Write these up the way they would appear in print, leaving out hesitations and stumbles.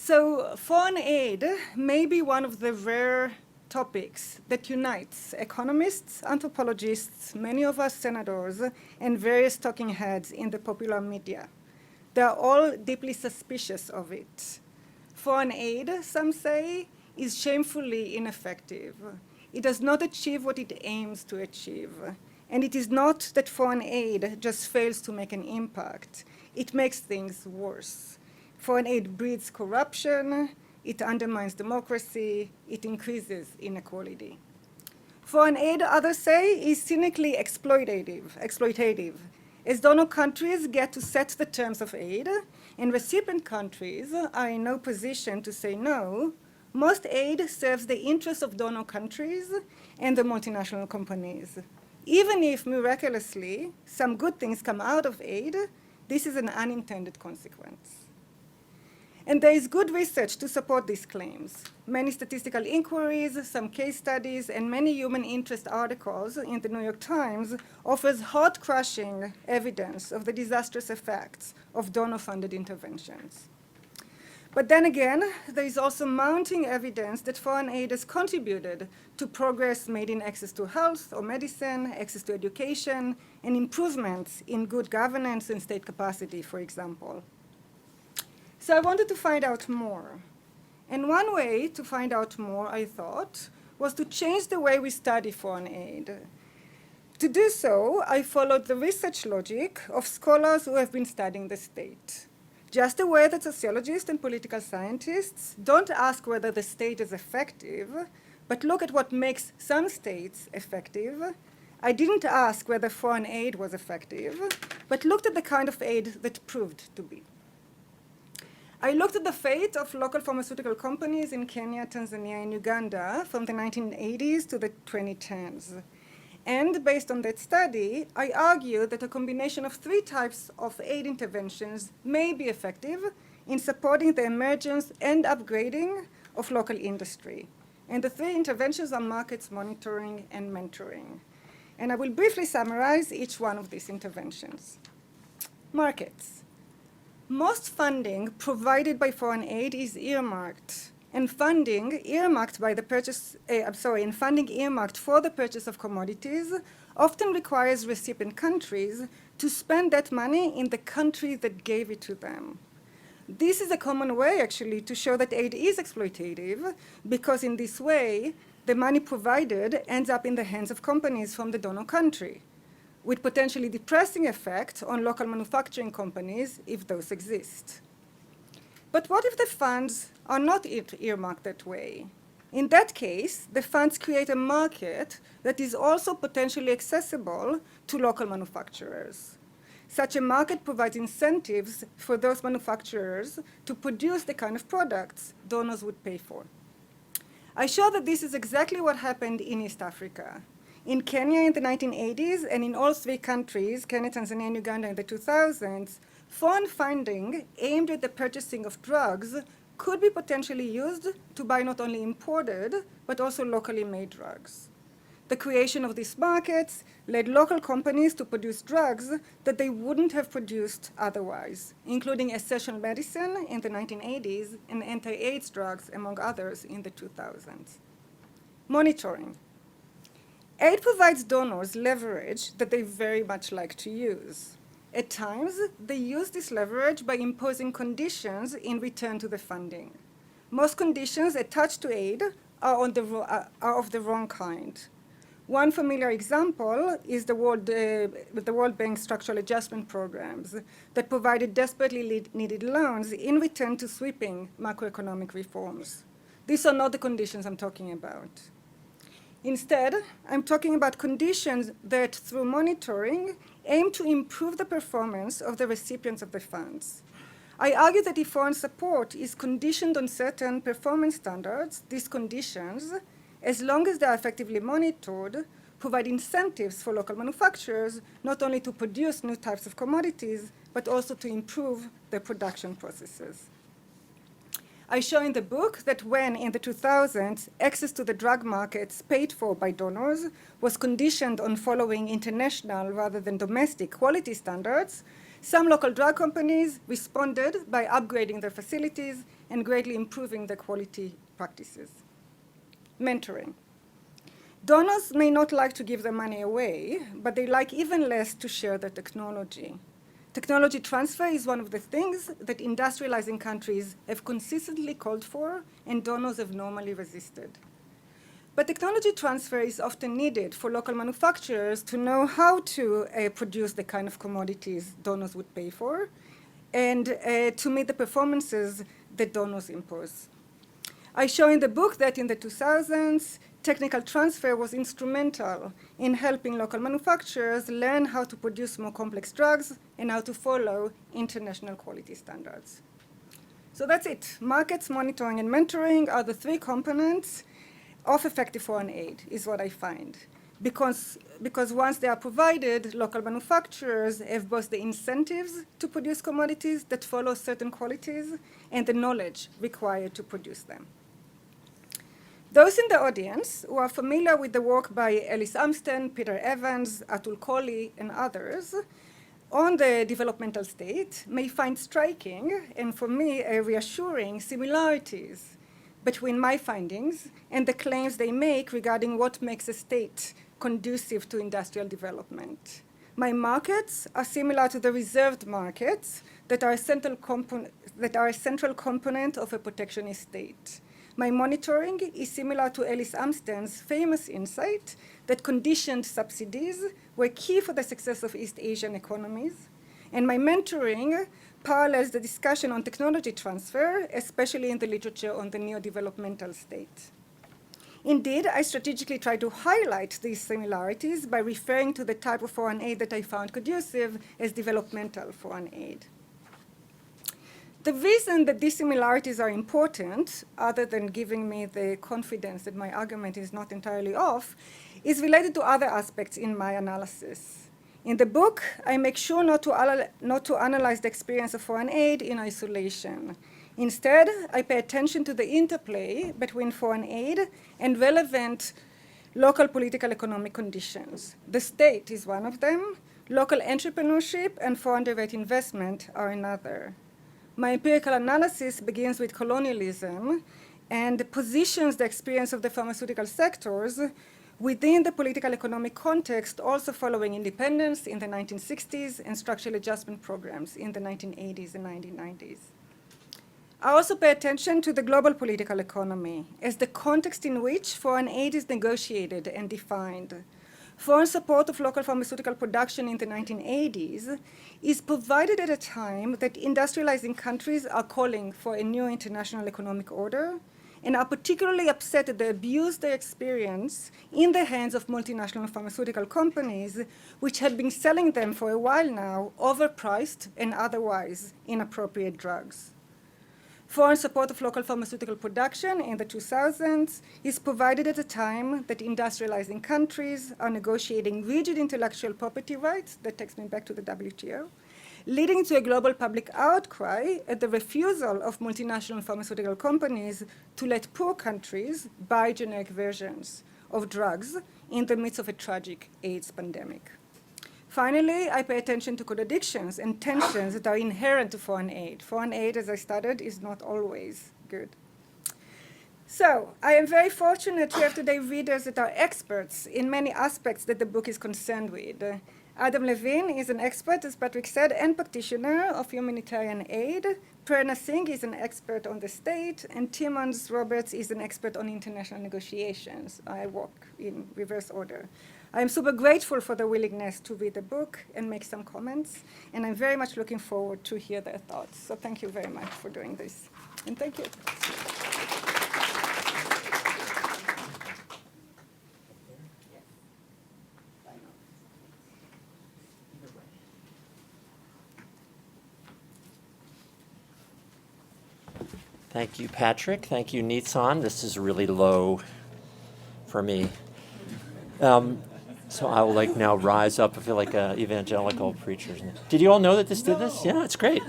So foreign aid may be one of the rare topics that unites economists, anthropologists, many of us senators, and various talking heads in the popular media. They are all deeply suspicious of it. Foreign aid, some say, is shamefully ineffective. It does not achieve what it aims to achieve. And it is not that foreign aid just fails to make an impact. It makes things worse. Foreign aid breeds corruption, it undermines democracy, it increases inequality. Foreign aid, others say, is cynically exploitative, as donor countries get to set the terms of aid, and recipient countries are in no position to say no. Most aid serves the interests of donor countries and the multinational companies. Even if, miraculously, some good things come out of aid, this is an unintended consequence. And there is good research to support these claims. Many statistical inquiries, some case studies, and many human interest articles in the New York Times offers heart-crushing evidence of the disastrous effects of donor-funded interventions. But then again, there is also mounting evidence that foreign aid has contributed to progress made in access to health or medicine, access to education, and improvements in good governance and state capacity, for example. So I wanted to find out more. And one way to find out more, I thought, was to change the way we study foreign aid. To do so, I followed the research logic of scholars who have been studying the state. Just the way that sociologists and political scientists don't ask whether the state is effective, but look at what makes some states effective, I didn't ask whether foreign aid was effective, but looked at the kind of aid that proved to be. I looked at the fate of local pharmaceutical companies in Kenya, Tanzania, and Uganda from the 1980s to the 2010s. And based on that study, I argued that a combination of three types of aid interventions may be effective in supporting the emergence and upgrading of local industry. And the three interventions are markets, monitoring, and mentoring. And I will briefly summarize each one of these interventions. Markets. Most funding provided by foreign aid is earmarked, and funding earmarked for the purchase of commodities often requires recipient countries to spend that money in the country that gave it to them. This is a common way, actually, to show that aid is exploitative, because in this way, the money provided ends up in the hands of companies from the donor country, with potentially depressing effect on local manufacturing companies if those exist. But what if the funds are not earmarked that way? In that case, the funds create a market that is also potentially accessible to local manufacturers. Such a market provides incentives for those manufacturers to produce the kind of products donors would pay for. I show that this is exactly what happened in East Africa. In Kenya in the 1980s, and in all three countries, Kenya, Tanzania, and Uganda in the 2000s, foreign funding aimed at the purchasing of drugs could be potentially used to buy not only imported, but also locally made drugs. The creation of these markets led local companies to produce drugs that they wouldn't have produced otherwise, including essential medicine in the 1980s and anti-AIDS drugs, among others, in the 2000s. Monitoring. Aid provides donors leverage that they very much like to use. At times, they use this leverage by imposing conditions in return to the funding. Most conditions attached to aid are of the wrong kind. One familiar example is the World Bank structural adjustment programs that provided desperately needed loans in return to sweeping macroeconomic reforms. These are not the conditions I'm talking about. Instead, I'm talking about conditions that, through monitoring, aim to improve the performance of the recipients of the funds. I argue that if foreign support is conditioned on certain performance standards, these conditions, as long as they are effectively monitored, provide incentives for local manufacturers not only to produce new types of commodities, but also to improve their production processes. I show in the book that when, in the 2000s, access to the drug markets paid for by donors was conditioned on following international rather than domestic quality standards, Some local drug companies responded by upgrading their facilities and greatly improving their quality practices. Mentoring. Donors may not like to give their money away, but they like even less to share their technology. Technology transfer is one of the things that industrializing countries have consistently called for and donors have normally resisted. But technology transfer is often needed for local manufacturers to know how to produce the kind of commodities donors would pay for and to meet the performances that donors impose. I show in the book that in the 2000s, technical transfer was instrumental in helping local manufacturers learn how to produce more complex drugs and how to follow international quality standards. So that's it. Markets, monitoring, and mentoring are the three components of effective foreign aid, is what I find. Because once they are provided, local manufacturers have both the incentives to produce commodities that follow certain qualities and the knowledge required to produce them. Those in the audience who are familiar with the work by Ellis Amsten, Peter Evans, Atul Kohli, and others on the developmental state may find striking, and for me, reassuring similarities between my findings and the claims they make regarding what makes a state conducive to industrial development. My markets are similar to the reserved markets that are a central component of a protectionist state. My monitoring is similar to Ellis Amsten's famous insight that conditioned subsidies were key for the success of East Asian economies. And my mentoring parallels the discussion on technology transfer, especially in the literature on the neo-developmental state. Indeed, I strategically try to highlight these similarities by referring to the type of foreign aid that I found conducive as developmental foreign aid. The reason that these similarities are important, other than giving me the confidence that my argument is not entirely off, is related to other aspects in my analysis. In the book, I make sure not to analyze the experience of foreign aid in isolation. Instead, I pay attention to the interplay between foreign aid and relevant local political economic conditions. The state is one of them. Local entrepreneurship and foreign direct investment are another. My empirical analysis begins with colonialism and positions the experience of the pharmaceutical sectors within the political economic context, also following independence in the 1960s and structural adjustment programs in the 1980s and 1990s. I also pay attention to the global political economy as the context in which foreign aid is negotiated and defined. Foreign support of local pharmaceutical production in the 1980s is provided at a time that industrializing countries are calling for a new international economic order and are particularly upset at the abuse they experience in the hands of multinational pharmaceutical companies, which had been selling them for a while now overpriced and otherwise inappropriate drugs. Foreign support of local pharmaceutical production in the 2000s is provided at a time that industrializing countries are negotiating rigid intellectual property rights, that takes me back to the WTO, leading to a global public outcry at the refusal of multinational pharmaceutical companies to let poor countries buy generic versions of drugs in the midst of a tragic AIDS pandemic. Finally, I pay attention to contradictions and tensions that are inherent to foreign aid. Foreign aid, as I studied, is not always good. So I am very fortunate to have today readers that are experts in many aspects that the book is concerned with. Adam Levine is an expert, as Patrick said, and practitioner of humanitarian aid. Prerna Singh is an expert on the state, and Timmons Roberts is an expert on international negotiations. I walk in reverse order. I am super grateful for the willingness to read the book and make some comments, and I'm very much looking forward to hear their thoughts. So thank you very much for doing this, and thank you. Thank you, Patrick. Thank you, Nitsan. This is really low for me. So I will now rise up. I feel like evangelical preachers. Did you all know that this did this? Yeah, it's great.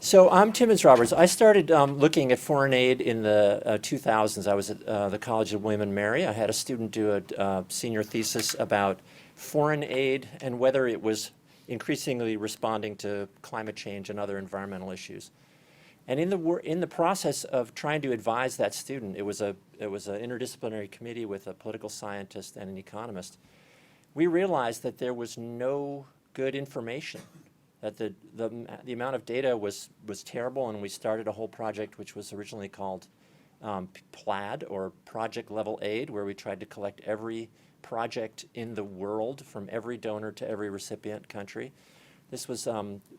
So I'm Timmons Roberts. I started looking at foreign aid in the 2000s. I was at the College of William and Mary. I had a student do a senior thesis about foreign aid and whether it was increasingly responding to climate change and other environmental issues. And in the process of trying to advise that student, it was an interdisciplinary committee with a political scientist and an economist. We realized that there was no good information, that the amount of data was terrible, and we started a whole project which was originally called PLAD, or Project Level Aid, where we tried to collect every project in the world from every donor to every recipient country. This was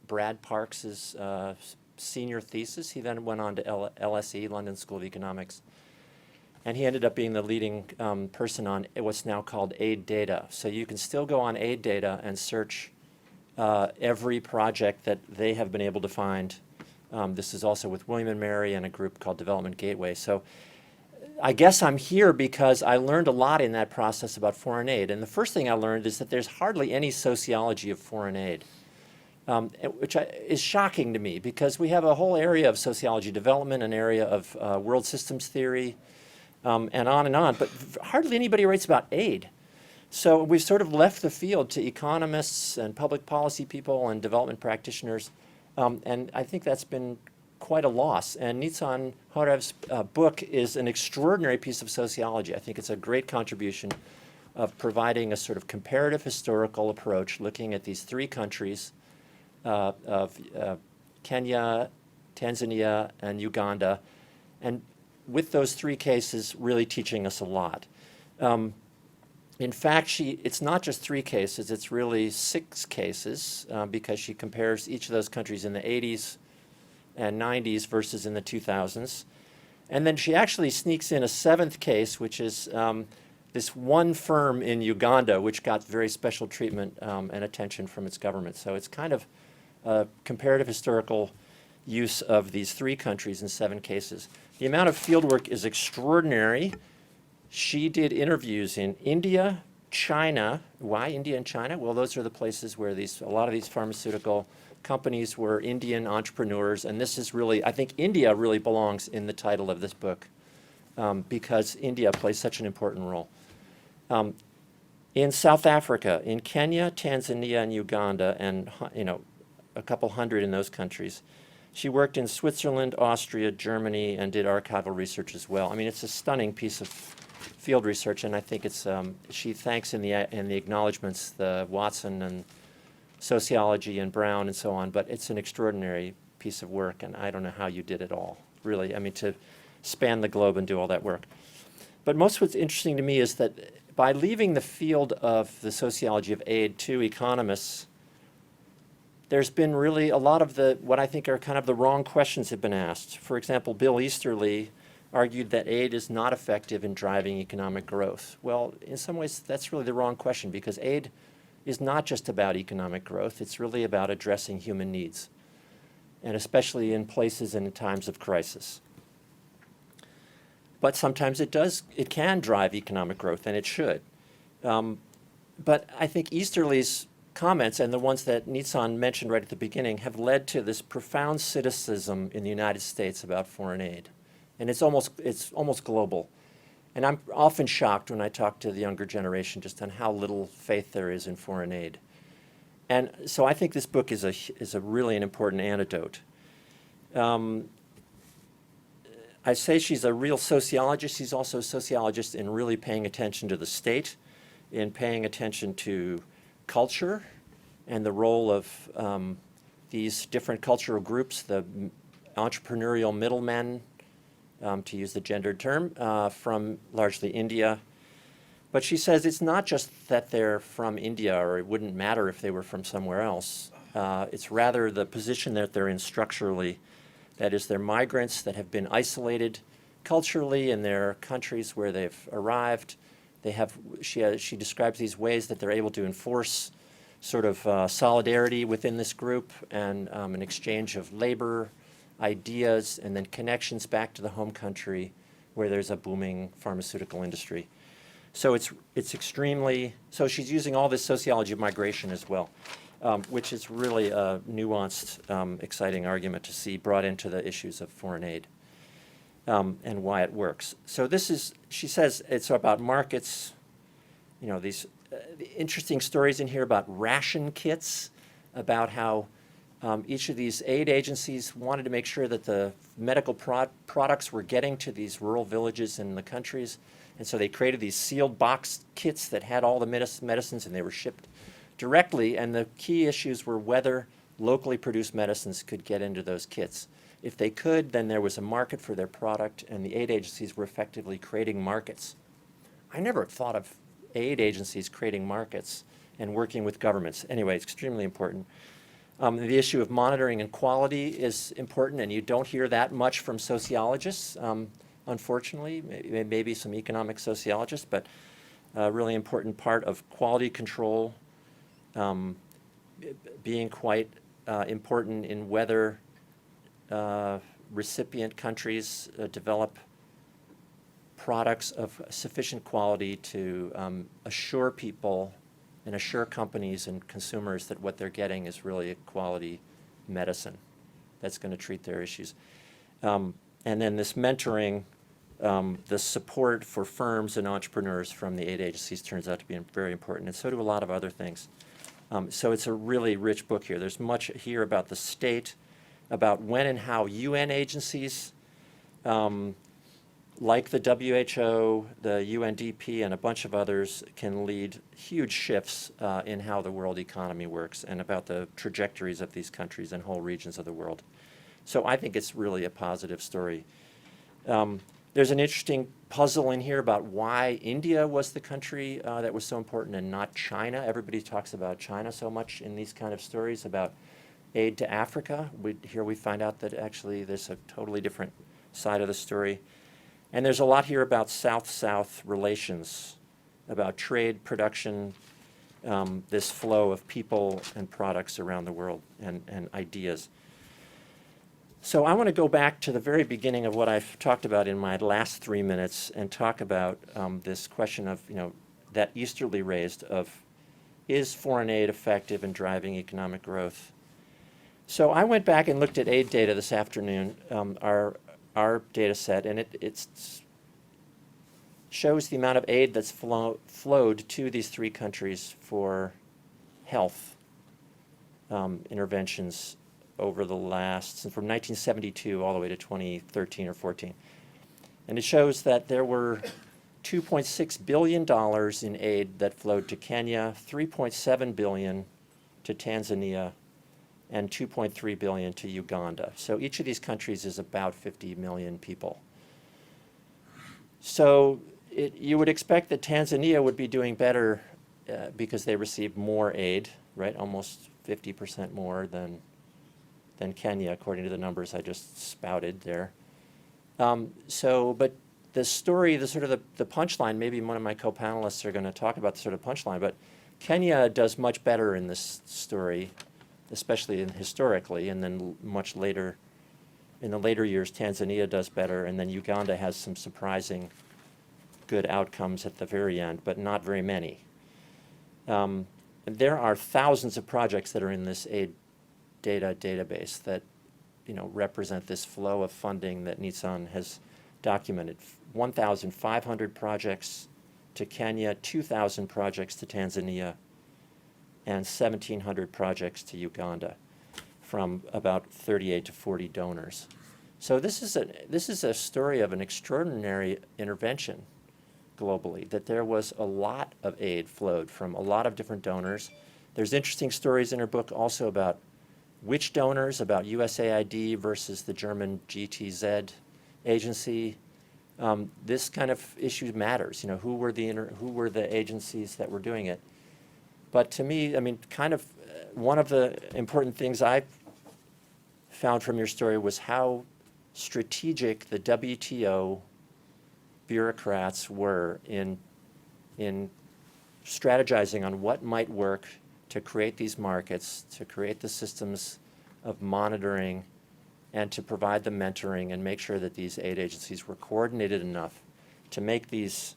Brad Parks's senior thesis. He then went on to LSE, London School of Economics, and he ended up being the leading person on what's now called aid data. So you can still go on aid data and search every project that they have been able to find. This is also with William and Mary and a group called Development Gateway. So I guess I'm here because I learned a lot in that process about foreign aid. And the first thing I learned is that there's hardly any sociology of foreign aid, which is shocking to me, because we have a whole area of sociology development, an area of world systems theory, and on, but hardly anybody writes about aid. So we've sort of left the field to economists and public policy people and development practitioners, and I think that's been quite a loss. And Nitsan Chorev's book is an extraordinary piece of sociology. I think it's a great contribution of providing a sort of comparative historical approach, looking at these three countries of Kenya, Tanzania, and Uganda, and with those three cases really teaching us a lot. In fact, it's not just three cases, it's really 6 cases, because she compares each of those countries in the 80s and 90s versus in the 2000s. And then she actually sneaks in a 7th case, which is this one firm in Uganda, which got very special treatment and attention from its government. So it's kind of a comparative historical use of these 3 countries in 7 cases. The amount of fieldwork is extraordinary. She did interviews in India, China. Why India and China? Well, those are the places where a lot of these pharmaceutical companies were Indian entrepreneurs, and this is really, I think India really belongs in the title of this book, because India plays such an important role. In South Africa, in Kenya, Tanzania, and Uganda, and a couple hundred in those countries. She worked in Switzerland, Austria, Germany, and did archival research as well. I mean, it's a stunning piece of field research, and I think it's, she thanks in the acknowledgments the Watson and Sociology and Brown and so on, but it's an extraordinary piece of work, and I don't know how you did it all, really. I mean, to span the globe and do all that work. But most what's interesting to me is that by leaving the field of the sociology of aid to economists, there's been really a lot of what I think are kind of the wrong questions have been asked. For example, Bill Easterly argued that aid is not effective in driving economic growth. Well, in some ways, that's really the wrong question, because aid is not just about economic growth. It's really about addressing human needs, and especially in places and in times of crisis. But sometimes it can drive economic growth, and it should. But I think Easterly's comments, and the ones that Nitsan mentioned right at the beginning, have led to this profound cynicism in the United States about foreign aid. And it's almost global. And I'm often shocked when I talk to the younger generation just on how little faith there is in foreign aid. And so I think this book is a really an important antidote. I say she's a real sociologist. She's also a sociologist in really paying attention to the state, in paying attention to culture and the role of these different cultural groups, the entrepreneurial middlemen, to use the gendered term, from largely India. But she says it's not just that they're from India, or it wouldn't matter if they were from somewhere else. It's rather the position that they're in structurally. That is, they're migrants that have been isolated culturally in their countries where they've arrived. She describes these ways that they're able to enforce sort of solidarity within this group, and an exchange of labor, ideas, and then connections back to the home country where there's a booming pharmaceutical industry. So it's extremely, so she's using all this sociology of migration as well, which is really a nuanced, exciting argument to see brought into the issues of foreign aid, and why it works. So this is, she says it's about markets, these interesting stories in here about ration kits. about how each of these aid agencies wanted to make sure that the medical products were getting to these rural villages in the countries. And so they created these sealed box kits that had all the medicines, and they were shipped directly. And the key issues were whether locally produced medicines could get into those kits. If they could, then there was a market for their product, and the aid agencies were effectively creating markets. I never thought of aid agencies creating markets and working with governments. Anyway, it's extremely important. The issue of monitoring and quality is important, and you don't hear that much from sociologists, unfortunately, maybe some economic sociologists, but a really important part of quality control being quite important in whether recipient countries develop products of sufficient quality to assure people and assure companies and consumers that what they're getting is really a quality medicine that's going to treat their issues. And then this mentoring, the support for firms and entrepreneurs from the aid agencies turns out to be very important, and so do a lot of other things. So it's a really rich book here. There's much here about the state, about when and how UN agencies, like the WHO, the UNDP, and a bunch of others, can lead huge shifts in how the world economy works, and about the trajectories of these countries and whole regions of the world. So I think it's really a positive story. There's an interesting puzzle in here about why India was the country that was so important and not China. Everybody talks about China so much in these kind of stories about aid to Africa. Here we find out that actually there's a totally different side of the story. And there's a lot here about South-South relations, about trade, production, this flow of people and products around the world, and ideas. So I want to go back to the very beginning of what I've talked about in my last 3 minutes and talk about this question of, that Easterly raised of, is foreign aid effective in driving economic growth? So I went back and looked at aid data this afternoon, our data set, and it shows the amount of aid that's flowed to these three countries for health interventions over the last, from 1972 all the way to 2013 or 14. And it shows that there were $2.6 billion in aid that flowed to Kenya, $3.7 billion to Tanzania, and $2.3 billion to Uganda. So each of these countries is about 50 million people. So you would expect that Tanzania would be doing better because they received more aid, right? Almost 50% more than Kenya, according to the numbers I just spouted there. But the story, the punchline, maybe one of my co-panelists are going to talk about the sort of punchline, but Kenya does much better in this story, especially historically, and then much later, in the later years, Tanzania does better, and then Uganda has some surprising good outcomes at the very end, but not very many. There are thousands of projects that are in this aid data database that represent this flow of funding that Nitsan has documented. 1,500 projects to Kenya, 2,000 projects to Tanzania, and 1,700 projects to Uganda from about 38 to 40 donors. So this is a story of an extraordinary intervention globally, that there was a lot of aid flowed from a lot of different donors. There's interesting stories in her book also about which donors, about USAID versus the German GTZ agency. This kind of issue matters. Who were the agencies that were doing it? But to me, one of the important things I found from your story was how strategic the WTO bureaucrats were in strategizing on what might work to create these markets, to create the systems of monitoring, and to provide the mentoring and make sure that these aid agencies were coordinated enough to make these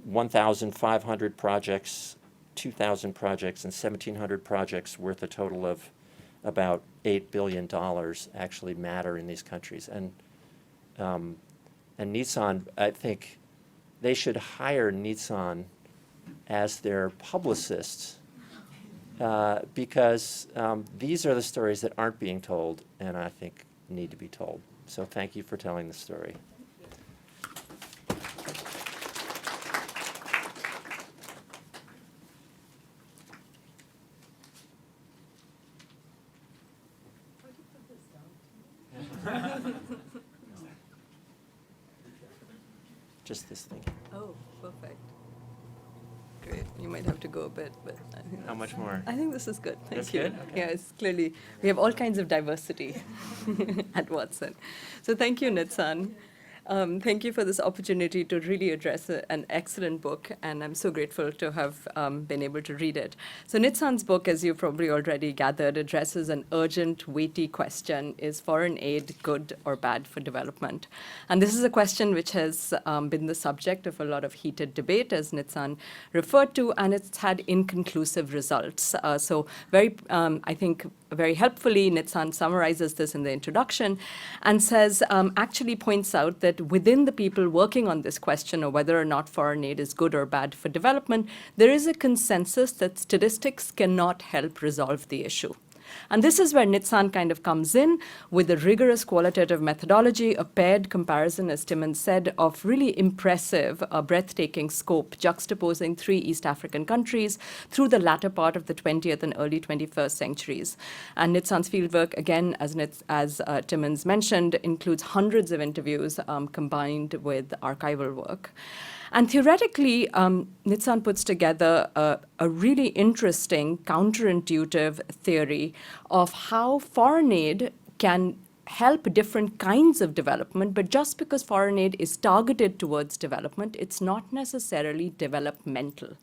1,500 projects, 2,000 projects, and 1,700 projects worth a total of about $8 billion actually matter in these countries. And Nitsan, I think they should hire Nitsan as their publicist because these are the stories that aren't being told and I think need to be told. So thank you for telling the story. Just this thing. Oh, perfect. Great. You might have to go a bit, but I think How much more? I think this is good. Thank That's you. good? Okay. Yeah, it's clearly, we have all kinds of diversity at Watson. So thank you, Nitsan. Thank you for this opportunity to really address an excellent book, and I'm so grateful to have been able to read it. So Nitsan's book, as you probably already gathered, addresses an urgent, weighty question: is foreign aid good or bad for development? And this is a question which has been the subject of a lot of heated debate, as Nitsan referred to, and it's had inconclusive results. So I think, very helpfully, Nitsan summarizes this in the introduction and says, actually points out that within the people working on this question of whether or not foreign aid is good or bad for development, there is a consensus that statistics cannot help resolve the issue. And this is where Nitsan kind of comes in with a rigorous qualitative methodology, a paired comparison, as Timmons said, of really impressive, breathtaking scope, juxtaposing 3 East African countries through the latter part of the 20th and early 21st centuries. And Nitsan's fieldwork, again, as Timmons mentioned, includes hundreds of interviews combined with archival work. And theoretically, Nitsan puts together a really interesting, counterintuitive theory of how foreign aid can help different kinds of development, but just because foreign aid is targeted towards development, it's not necessarily developmental.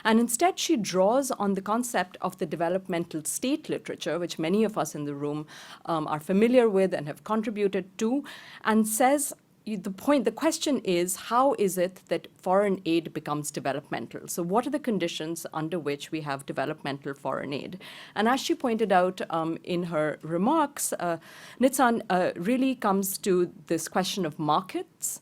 And instead, she draws on the concept of the developmental state literature, which many of us in the room are familiar with and have contributed to, and says, the question is, how is it that foreign aid becomes developmental? So what are the conditions under which we have developmental foreign aid? And as she pointed out in her remarks, Nitsan really comes to this question of markets,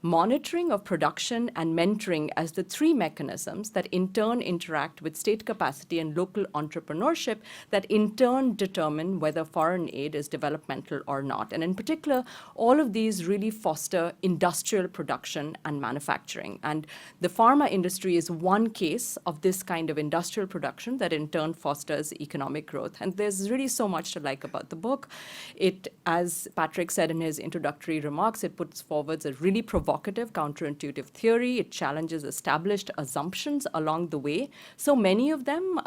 monitoring of production, and mentoring as the 3 mechanisms that in turn interact with state capacity and local entrepreneurship that in turn determine whether foreign aid is developmental or not. And in particular, all of these really foster industrial production and manufacturing. And the pharma industry is one case of this kind of industrial production that in turn fosters economic growth. And there's really so much to like about the book. It, as Patrick said in his introductory remarks, it puts forward a really provocative, counterintuitive theory. It challenges established assumptions along the way. So many of them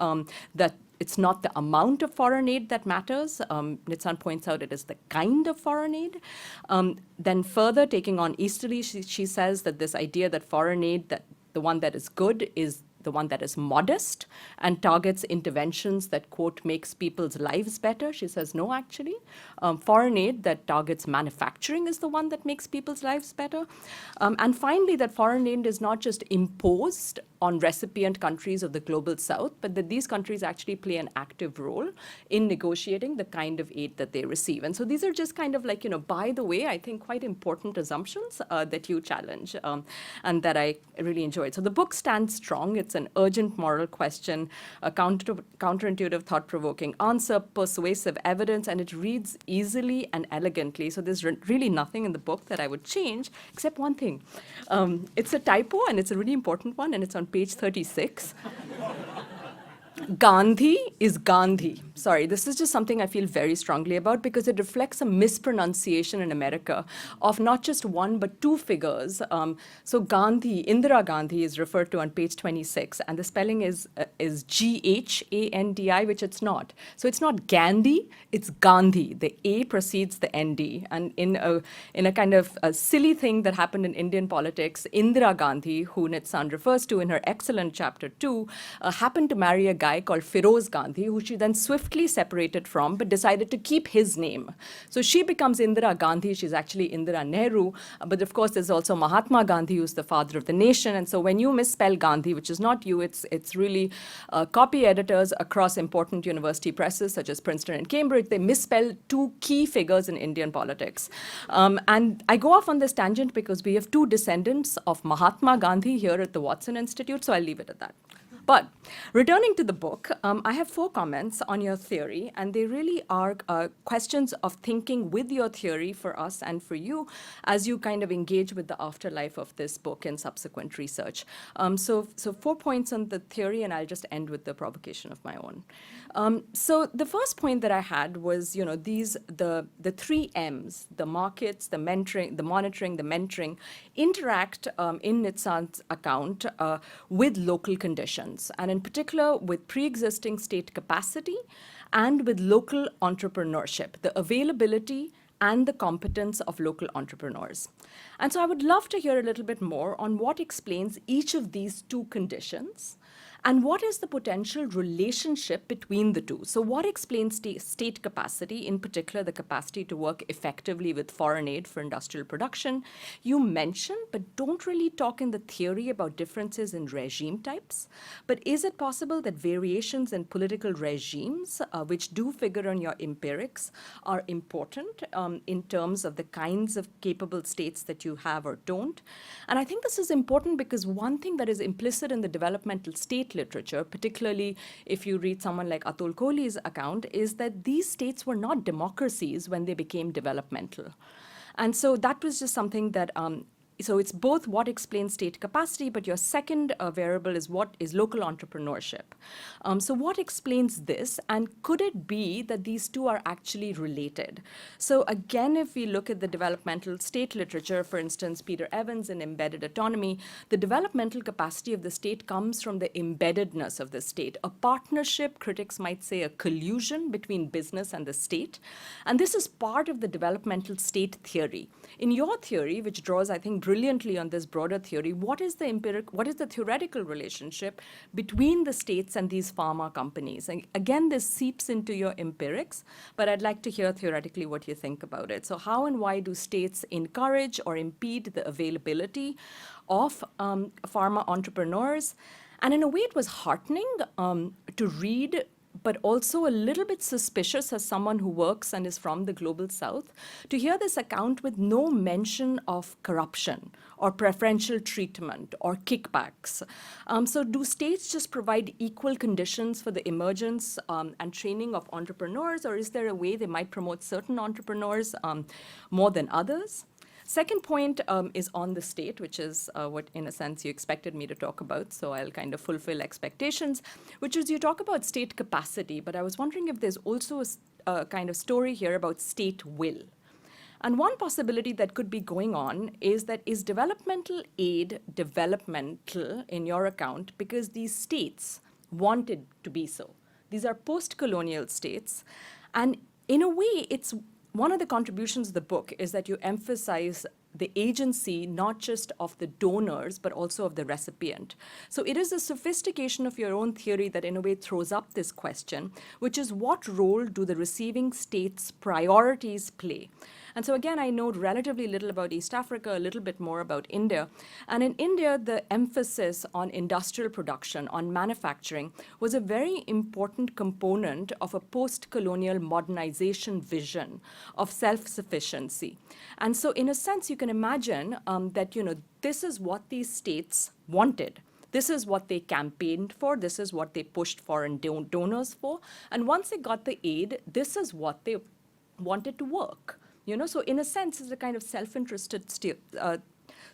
that it's not the amount of foreign aid that matters. Nitsan points out it is the kind of foreign aid. Then further, taking on easterly, she says that this idea that foreign aid, that the one that is good is the one that is modest and targets interventions that, quote, makes people's lives better. She says, no, actually. Foreign aid that targets manufacturing is the one that makes people's lives better. And finally, that foreign aid is not just imposed on recipient countries of the global south, but that these countries actually play an active role in negotiating the kind of aid that they receive. And so these are just kind of like, by the way, I think quite important assumptions that you challenge and that I really enjoyed. So the book stands strong. It's an urgent moral question, a counterintuitive, thought-provoking answer, persuasive evidence, and it reads easily and elegantly. So there's really nothing in the book that I would change, except one thing. It's a typo, and it's a really important one, and it's on page 36. Gandhi is Gandhi. Sorry, this is just something I feel very strongly about because it reflects a mispronunciation in America of not just one but 2 figures. So Gandhi, Indira Gandhi, is referred to on page 26, and the spelling is G-H-A-N-D-I, which it's not. So it's not Gandhi, it's Gandhi. The A precedes the N-D. And in a kind of a silly thing that happened in Indian politics, Indira Gandhi, who Nitsan refers to in her excellent chapter 2, happened to marry a guy called Feroz Gandhi, who she then swiftly separated from, but decided to keep his name. So she becomes Indira Gandhi. She's actually Indira Nehru. But of course, there's also Mahatma Gandhi, who's the father of the nation. And so when you misspell Gandhi, which is not you, it's really copy editors across important university presses, such as Princeton and Cambridge, they misspell 2 key figures in Indian politics. And I go off on this tangent because we have 2 descendants of Mahatma Gandhi here at the Watson Institute, so I'll leave it at that. But Returning to the book, I have 4 comments on your theory, and they really are questions of thinking with your theory for us and for you as you kind of engage with the afterlife of this book and subsequent research. So 4 points on the theory, and I'll just end with the provocation of my own. So the first point that I had was, the 3 M's, the markets, the mentoring, the monitoring, the mentoring, interact in Nitsan's account with local conditions, and in particular with pre-existing state capacity and with local entrepreneurship, the availability and the competence of local entrepreneurs. And so I would love to hear a little bit more on what explains each of these 2 conditions and what is the potential relationship between the 2. So what explains state capacity, in particular the capacity to work effectively with foreign aid for industrial production? You mentioned, but don't really talk in the theory about differences in regime types. But is it possible that variations in political regimes, which do figure on your empirics, are important in terms of the kinds of capable states that you have or don't? And I think this is important because one thing that is implicit in the developmental state literature, particularly if you read someone like Atul Kohli's account, is that these states were not democracies when they became developmental. And so that was just something that so it's both what explains state capacity, but your second variable is what is local entrepreneurship. So what explains this, and could it be that these 2 are actually related? So again, if we look at the developmental state literature, for instance, Peter Evans in Embedded Autonomy, the developmental capacity of the state comes from the embeddedness of the state, a partnership, critics might say a collusion between business and the state. And this is part of the developmental state theory. In your theory, which draws, I think, brilliantly on this broader theory, what is the theoretical relationship between the states and these pharma companies? And again, this seeps into your empirics, but I'd like to hear theoretically what you think about it. So how and why do states encourage or impede the availability of pharma entrepreneurs? And in a way, it was heartening to read, but also a little bit suspicious as someone who works and is from the global south, to hear this account with no mention of corruption or preferential treatment or kickbacks. So do states just provide equal conditions for the emergence and training of entrepreneurs, or is there a way they might promote certain entrepreneurs more than others? Second point is on the state, which is what, in a sense, you expected me to talk about, so I'll kind of fulfill expectations, which is you talk about state capacity, but I was wondering if there's also a kind of story here about state will. And one possibility that could be going on is that is developmental aid developmental in your account because these states wanted to be so. These are post-colonial states, and in a way, it's one of the contributions of the book is that you emphasize the agency not just of the donors, but also of the recipient. So it is a sophistication of your own theory that in a way throws up this question, which is what role do the receiving states' priorities play? And so again, I know relatively little about East Africa, a little bit more about India. And in India, the emphasis on industrial production, on manufacturing, was a very important component of a post-colonial modernization vision of self-sufficiency. And so in a sense, you can imagine that, this is what these states wanted. This is what they campaigned for. This is what they pushed foreign donors for. And once they got the aid, this is what they wanted to work. So in a sense, it's a kind of self-interested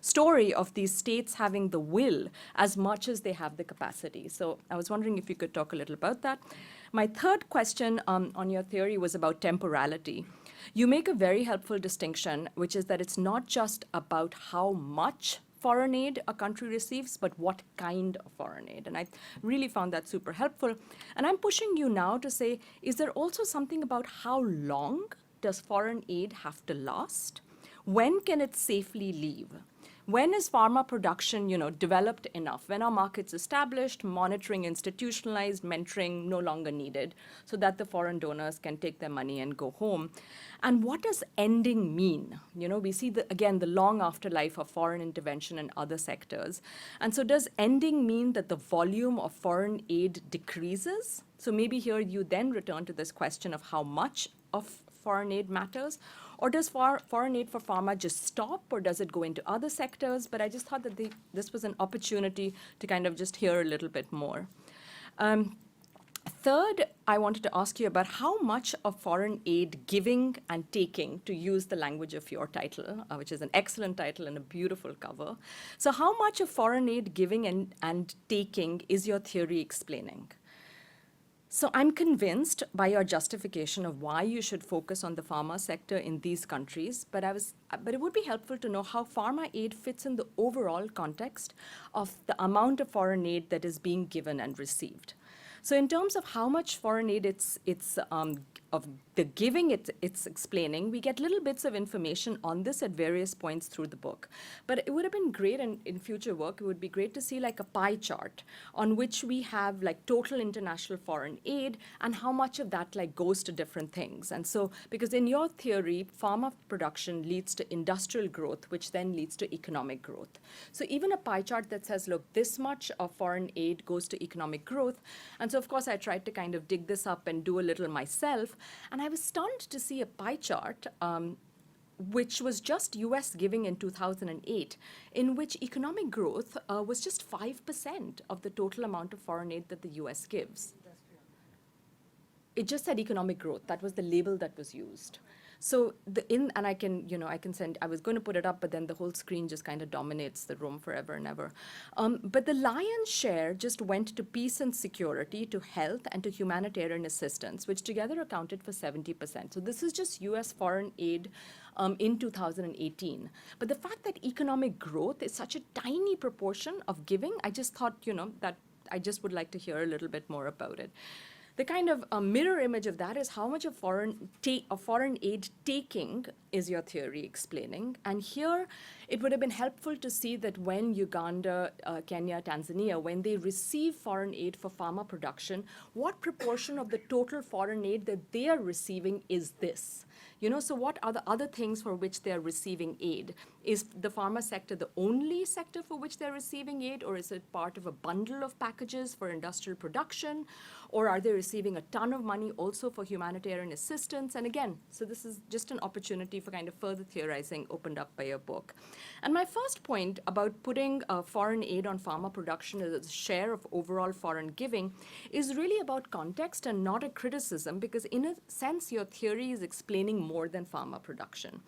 story of these states having the will as much as they have the capacity. So I was wondering if you could talk a little about that. My third question on your theory was about temporality. You make a very helpful distinction, which is that it's not just about how much foreign aid a country receives, but what kind of foreign aid. And I really found that super helpful. And I'm pushing you now to say, is there also something about how long does foreign aid have to last? When can it safely leave? When is pharma production, developed enough? When are markets established, monitoring institutionalized, mentoring no longer needed, so that the foreign donors can take their money and go home? And what does ending mean? We see, again, the long afterlife of foreign intervention in other sectors. And so does ending mean that the volume of foreign aid decreases? So maybe here you then return to this question of how much of foreign aid matters, or does foreign aid for pharma just stop, or does it go into other sectors? But I just thought that this was an opportunity to kind of just hear a little bit more. Third, I wanted to ask you about how much of foreign aid giving and taking, to use the language of your title, which is an excellent title and a beautiful cover. So how much of foreign aid giving and taking is your theory explaining? So I'm convinced by your justification of why you should focus on the pharma sector in these countries, but it would be helpful to know how pharma aid fits in the overall context of the amount of foreign aid that is being given and received. So in terms of how much foreign aid of the giving it's explaining, we get little bits of information on this at various points through the book. But it would have been great in future work, it would be great to see like a pie chart on which we have like total international foreign aid and how much of that like goes to different things. And so, because in your theory, pharma production leads to industrial growth, which then leads to economic growth. So even a pie chart that says, look, this much of foreign aid goes to economic growth. And so of course I tried to kind of dig this up and do a little myself. And I was stunned to see a pie chart which was just US giving in 2008, in which economic growth was just 5% of the total amount of foreign aid that the US gives. It just said economic growth. That was the label that was used. So and I can send, I was going to put it up, but then the whole screen just kind of dominates the room forever and ever. But the lion's share just went to peace and security, to health, and to humanitarian assistance, which together accounted for 70%. So this is just US foreign aid in 2018. But the fact that economic growth is such a tiny proportion of giving, I just thought, that I just would like to hear a little bit more about it. The kind of mirror image of that is how much of foreign aid taking is your theory explaining. And here, it would have been helpful to see that when Uganda, Kenya, Tanzania, when they receive foreign aid for pharma production, what proportion of the total foreign aid that they are receiving is this? So what are the other things for which they're receiving aid? Is the pharma sector the only sector for which they're receiving aid, or is it part of a bundle of packages for industrial production? Or are they receiving a ton of money also for humanitarian assistance? And again, so this is just an opportunity for kind of further theorizing opened up by your book. And my first point about putting foreign aid on pharma production as a share of overall foreign giving is really about context and not a criticism, because in a sense, your theory is explaining more than pharma production.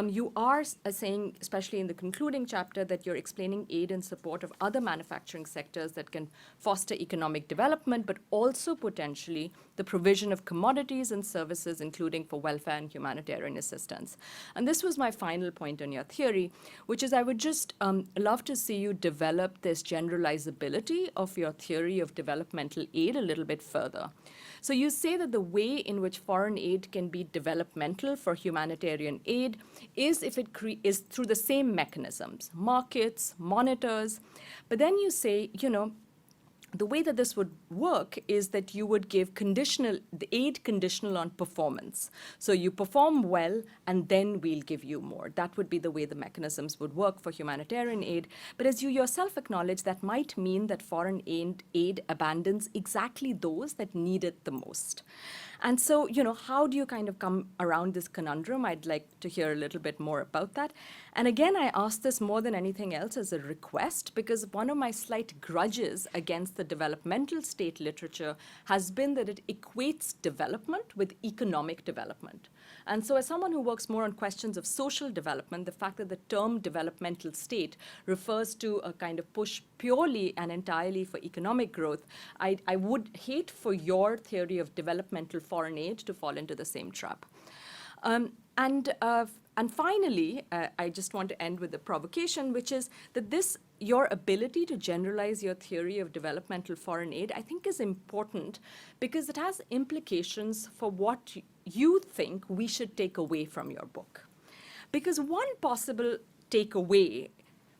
You are saying, especially in the concluding chapter, that you're explaining aid in support of other manufacturing sectors that can foster economic development, but also potentially the provision of commodities and services, including for welfare and humanitarian assistance. And this was my final point on your theory, which is I would just love to see you develop this generalizability of your theory of developmental aid a little bit further. So you say that the way in which foreign aid can be developmental for humanitarian aid is if it is through the same mechanisms, markets, monitors. But then you say, the way that this would work is that you would give the aid conditional on performance. So you perform well, and then we'll give you more. That would be the way the mechanisms would work for humanitarian aid. But as you yourself acknowledge, that might mean that foreign aid abandons exactly those that need it the most. And so, how do you kind of come around this conundrum? I'd like to hear a little bit more about that. And again, I ask this more than anything else as a request, because one of my slight grudges against the developmental state literature has been that it equates development with economic development. And so as someone who works more on questions of social development, the fact that the term developmental state refers to a kind of push purely and entirely for economic growth, I would hate for your theory of developmental foreign aid to fall into the same trap. And finally, I just want to end with a provocation, which is that your ability to generalize your theory of developmental foreign aid, I think, is important because it has implications for what you think we should take away from your book. Because one possible takeaway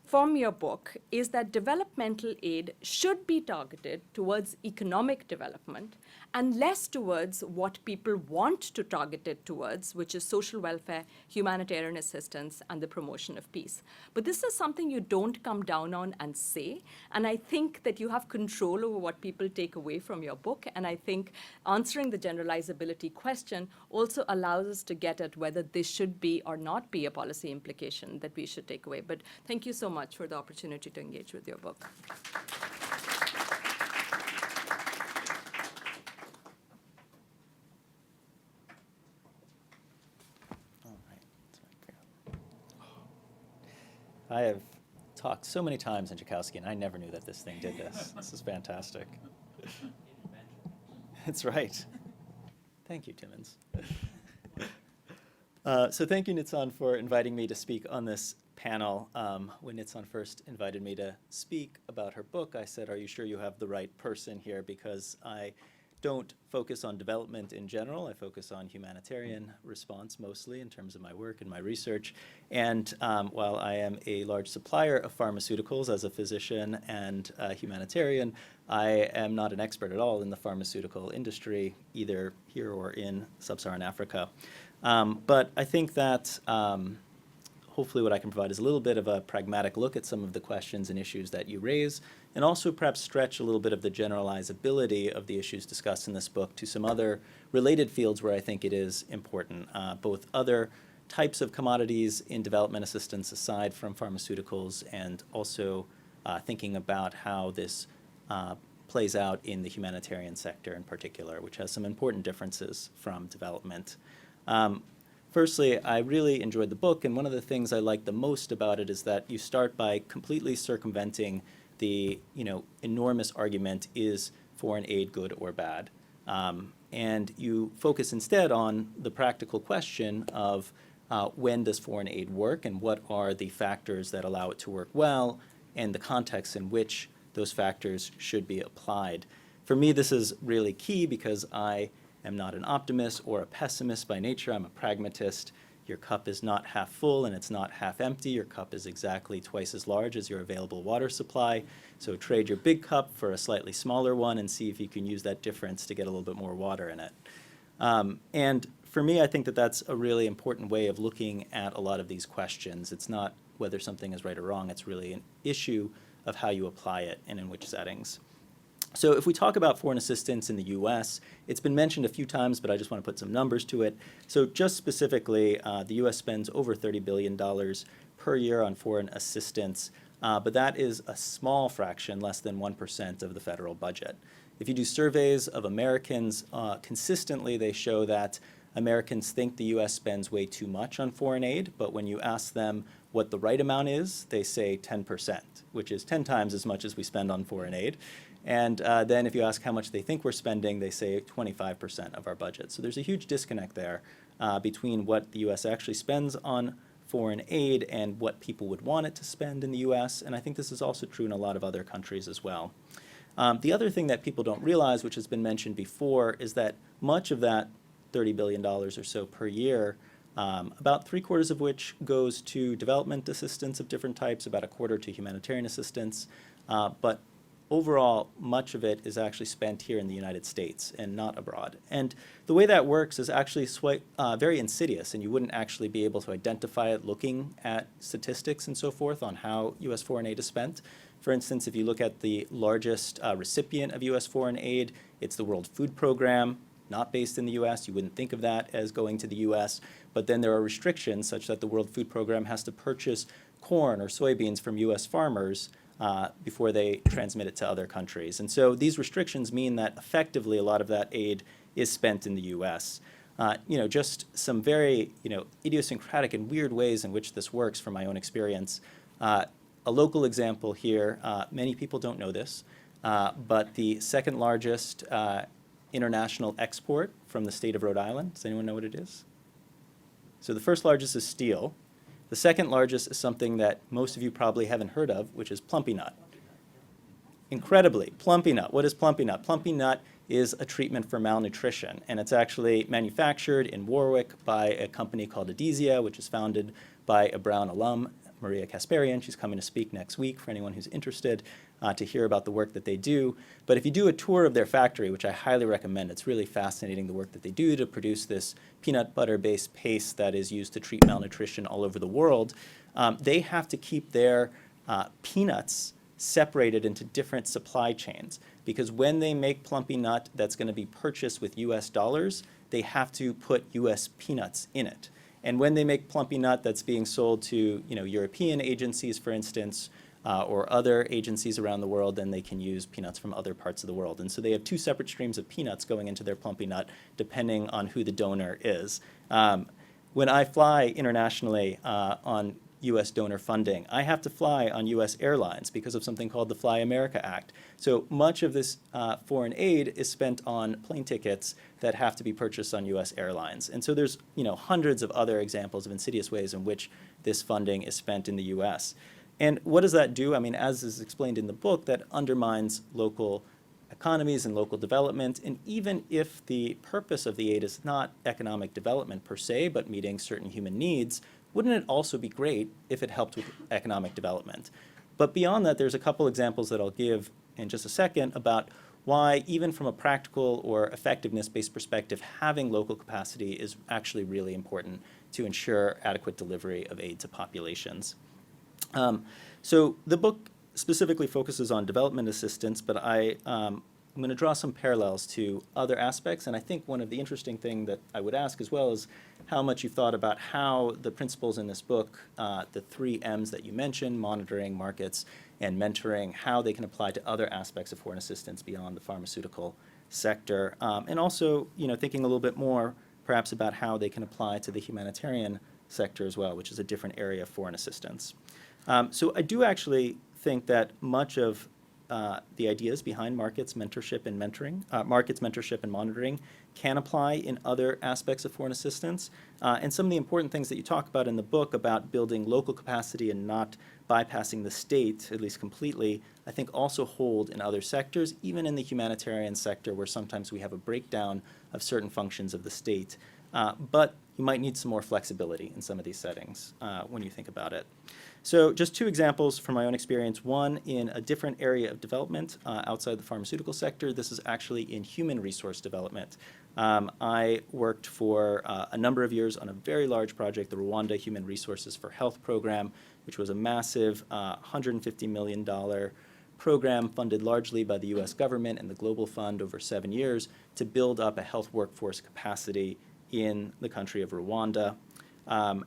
from your book is that developmental aid should be targeted towards economic development and less towards what people want to target it towards, which is social welfare, humanitarian assistance, and the promotion of peace. But this is something you don't come down on and say, and I think that you have control over what people take away from your book, and I think answering the generalizability question also allows us to get at whether this should be or not be a policy implication that we should take away. But thank you so much for the opportunity to engage with your book. I have talked so many times in Joukowsky, and I never knew that this thing did this. This is fantastic. That's right. Thank you, Timmons. So thank you, Nitsan, for inviting me to speak on this panel. When Nitsan first invited me to speak about her book, I said, are you sure you have the right person here? Because I don't focus on development in general. I focus on humanitarian response mostly in terms of my work and my research. And while I am a large supplier of pharmaceuticals as a physician and a humanitarian, I am not an expert at all in the pharmaceutical industry, either here or in sub-Saharan Africa. But I think that hopefully what I can provide is a little bit of a pragmatic look at some of the questions and issues that you raise, and also perhaps stretch a little bit of the generalizability of the issues discussed in this book to some other related fields where I think it is important, both other types of commodities in development assistance aside from pharmaceuticals, and also thinking about how this plays out in the humanitarian sector in particular, which has some important differences from development. Firstly, I really enjoyed the book, and one of the things I like the most about it is that you start by completely circumventing the enormous argument, is foreign aid good or bad? And you focus instead on the practical question of when does foreign aid work, and what are the factors that allow it to work well, and the context in which those factors should be applied. For me, this is really key because I am not an optimist or a pessimist by nature. I'm a pragmatist. Your cup is not half full and it's not half empty. Your cup is exactly twice as large as your available water supply. So trade your big cup for a slightly smaller one and see if you can use that difference to get a little bit more water in it. And for me, I think that that's a really important way of looking at a lot of these questions. It's not whether something is right or wrong. It's really an issue of how you apply it and in which settings. So if we talk about foreign assistance in the U.S., it's been mentioned a few times, but I just want to put some numbers to it. So just specifically, the U.S. spends over $30 billion per year on foreign assistance, but that is a small fraction, less than 1% of the federal budget. If you do surveys of Americans, consistently they show that Americans think the U.S. spends way too much on foreign aid, but when you ask them what the right amount is, they say 10%, which is 10 times as much as we spend on foreign aid. And then if you ask how much they think we're spending, they say 25% of our budget. So there's a huge disconnect there between what the U.S. actually spends on foreign aid and what people would want it to spend in the U.S. And I think this is also true in a lot of other countries as well. The other thing that people don't realize, which has been mentioned before, is that much of that $30 billion or so per year, about 3/4 of which goes to development assistance of different types, about 1/4 to humanitarian assistance, but overall, much of it is actually spent here in the United States and not abroad. And the way that works is actually very insidious, and you wouldn't actually be able to identify it looking at statistics and so forth on how U.S. foreign aid is spent. For instance, if you look at the largest recipient of U.S. foreign aid, it's the World Food Program, not based in the U.S. You wouldn't think of that as going to the U.S., but then there are restrictions such that the World Food Program has to purchase corn or soybeans from U.S. farmers before they transmit it to other countries. And so these restrictions mean that effectively a lot of that aid is spent in the U.S. Just some very idiosyncratic and weird ways in which this works from my own experience. A local example here, many people don't know this, but the second largest international export from the state of Rhode Island, does anyone know what it is? So the first largest is steel. The second largest is something that most of you probably haven't heard of, which is plumpy nut. Incredibly, plumpy nut. What is plumpy nut? Plumpy nut is a treatment for malnutrition, and it's actually manufactured in Warwick by a company called Adhesia, which is founded by a Brown alum, Maria Kasparian. She's coming to speak next week for anyone who's interested to hear about the work that they do. But if you do a tour of their factory, which I highly recommend, it's really fascinating the work that they do to produce this peanut butter-based paste that is used to treat malnutrition all over the world. They have to keep their peanuts separated into different supply chains, because when they make plumpy nut that's going to be purchased with US dollars, they have to put US peanuts in it. And when they make plumpy nut that's being sold to European agencies, for instance, or other agencies around the world, then they can use peanuts from other parts of the world. And so they have two separate streams of peanuts going into their plumpy nut, depending on who the donor is. When I fly internationally on U.S. donor funding. I have to fly on U.S. airlines because of something called the Fly America Act. So much of this foreign aid is spent on plane tickets that have to be purchased on U.S. airlines. And so there's hundreds of other examples of insidious ways in which this funding is spent in the U.S. And what does that do? I mean, as is explained in the book, that undermines local economies and local development. And even if the purpose of the aid is not economic development per se, but meeting certain human needs, wouldn't it also be great if it helped with economic development? But beyond that, there's a couple examples that I'll give in just a second about why, even from a practical or effectiveness-based perspective, having local capacity is actually really important to ensure adequate delivery of aid to populations. So the book specifically focuses on development assistance, but I'm going to draw some parallels to other aspects. And I think one of the interesting things that I would ask as well is how much you've thought about how the principles in this book, the 3 M's that you mentioned, monitoring, markets, and mentoring, how they can apply to other aspects of foreign assistance beyond the pharmaceutical sector. And also, thinking a little bit more perhaps about how they can apply to the humanitarian sector as well, which is a different area of foreign assistance. So I do actually think that much of the ideas behind markets, mentorship, and monitoring can apply in other aspects of foreign assistance. And some of the important things that you talk about in the book about building local capacity and not bypassing the state, at least completely, I think also hold in other sectors, even in the humanitarian sector, where sometimes we have a breakdown of certain functions of the state. But you might need some more flexibility in some of these settings when you think about it. So just 2 examples from my own experience, one in a different area of development outside the pharmaceutical sector. This is actually in human resource development. I worked for a number of years on a very large project, the Rwanda Human Resources for Health program, which was a massive $150 million program funded largely by the U.S. government and the Global Fund over 7 years to build up a health workforce capacity in the country of Rwanda.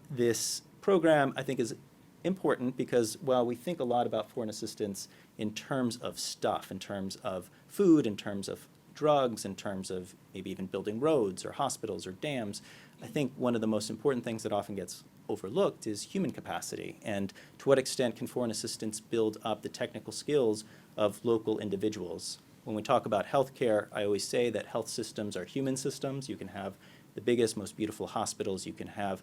This program, I think, is important because while we think a lot about foreign assistance in terms of stuff, in terms of food, in terms of drugs, in terms of maybe even building roads or hospitals or dams, I think one of the most important things that often gets overlooked is human capacity, and to what extent can foreign assistance build up the technical skills of local individuals. When we talk about healthcare, I always say that health systems are human systems. You can have the biggest, most beautiful hospitals, you can have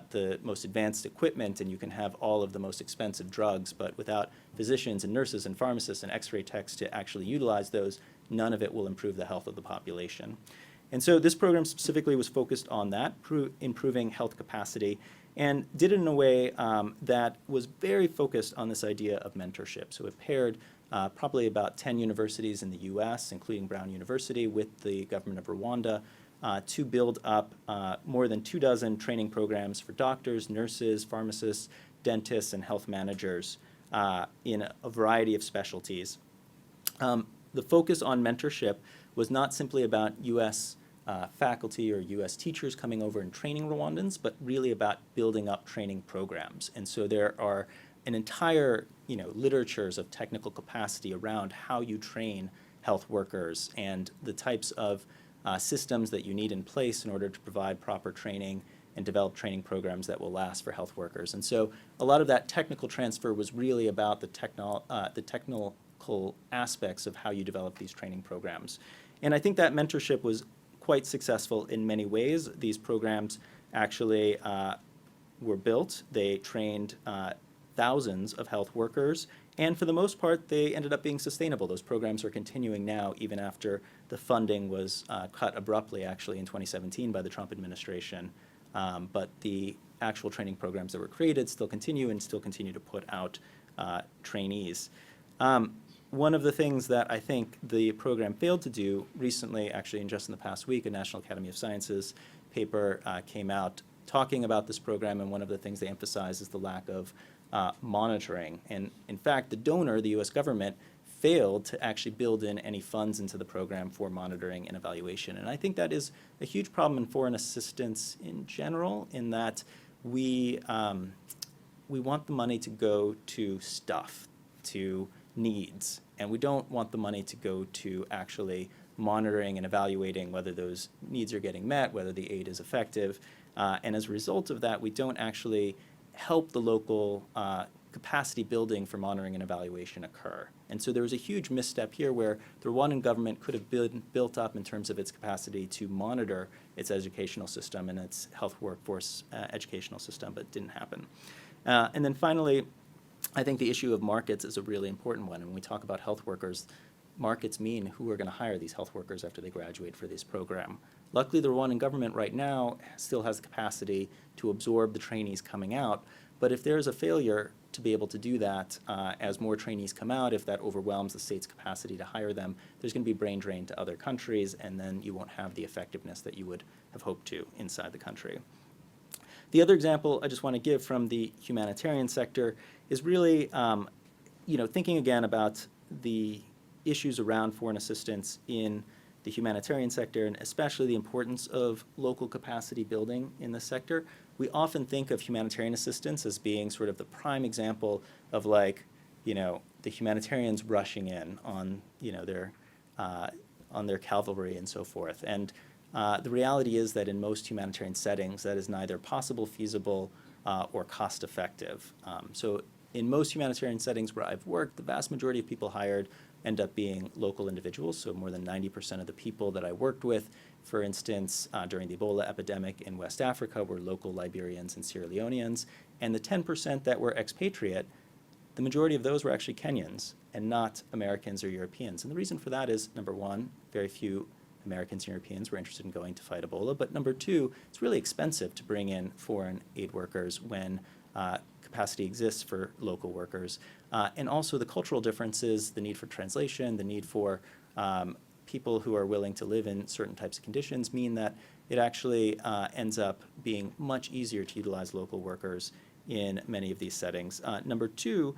the most advanced equipment, and you can have all of the most expensive drugs, but without physicians and nurses and pharmacists and x-ray techs to actually utilize those, none of it will improve the health of the population. And so this program specifically was focused on that, improving health capacity, and did it in a way that was very focused on this idea of mentorship. So it paired probably about 10 universities in the US, including Brown University, with the government of Rwanda, to build up more than 24 training programs for doctors, nurses, pharmacists, dentists, and health managers in a variety of specialties. The focus on mentorship was not simply about U.S. Faculty or U.S. teachers coming over and training Rwandans, but really about building up training programs. And so there are an entire, literatures of technical capacity around how you train health workers and the types of systems that you need in place in order to provide proper training and develop training programs that will last for health workers. And so a lot of that technical transfer was really about the technical aspects of how you develop these training programs. And I think that mentorship was quite successful in many ways. These programs actually were built. They trained thousands of health workers, and for the most part, they ended up being sustainable. Those programs are continuing now, even after the funding was cut abruptly, actually, in 2017 by the Trump administration. But the actual training programs that were created still continue and still continue to put out trainees. One of the things that I think the program failed to do recently, actually, just in the past week, a National Academy of Sciences paper came out talking about this program, and one of the things they emphasize is the lack of monitoring. And in fact, the donor, the U.S. government, failed to actually build in any funds into the program for monitoring and evaluation. And I think that is a huge problem in foreign assistance in general, in that we want the money to go to stuff, to needs, and we don't want the money to go to actually monitoring and evaluating whether those needs are getting met, whether the aid is effective. And as a result of that, we don't actually help the local capacity building for monitoring and evaluation occur. And so there was a huge misstep here where the Rwandan government could have been built up in terms of its capacity to monitor its educational system and its health workforce educational system, but it didn't happen. And then finally, I think the issue of markets is a really important one. When we talk about health workers, markets mean who are going to hire these health workers after they graduate for this program. Luckily, the Rwandan government right now still has the capacity to absorb the trainees coming out, but if there's a failure to be able to do that as more trainees come out, if that overwhelms the state's capacity to hire them, there's going to be brain drain to other countries, and then you won't have the effectiveness that you would have hoped to inside the country. The other example I just want to give from the humanitarian sector is really thinking again about the issues around foreign assistance in the humanitarian sector, and especially the importance of local capacity building in the sector. We often think of humanitarian assistance as being sort of the prime example of the humanitarians rushing in on their cavalry and so forth. And the reality is that in most humanitarian settings, that is neither possible, feasible, or cost effective. So in most humanitarian settings where I've worked, the vast majority of people hired end up being local individuals. So more than 90% of the people that I worked with, for instance, during the Ebola epidemic in West Africa, were local Liberians and Sierra Leoneans. And the 10% that were expatriate, the majority of those were actually Kenyans and not Americans or Europeans. And the reason for that is, number one, very few Americans and Europeans were interested in going to fight Ebola. But number two, it's really expensive to bring in foreign aid workers when capacity exists for local workers. And also the cultural differences, the need for translation, the need for people who are willing to live in certain types of conditions mean that it actually ends up being much easier to utilize local workers in many of these settings. Number two,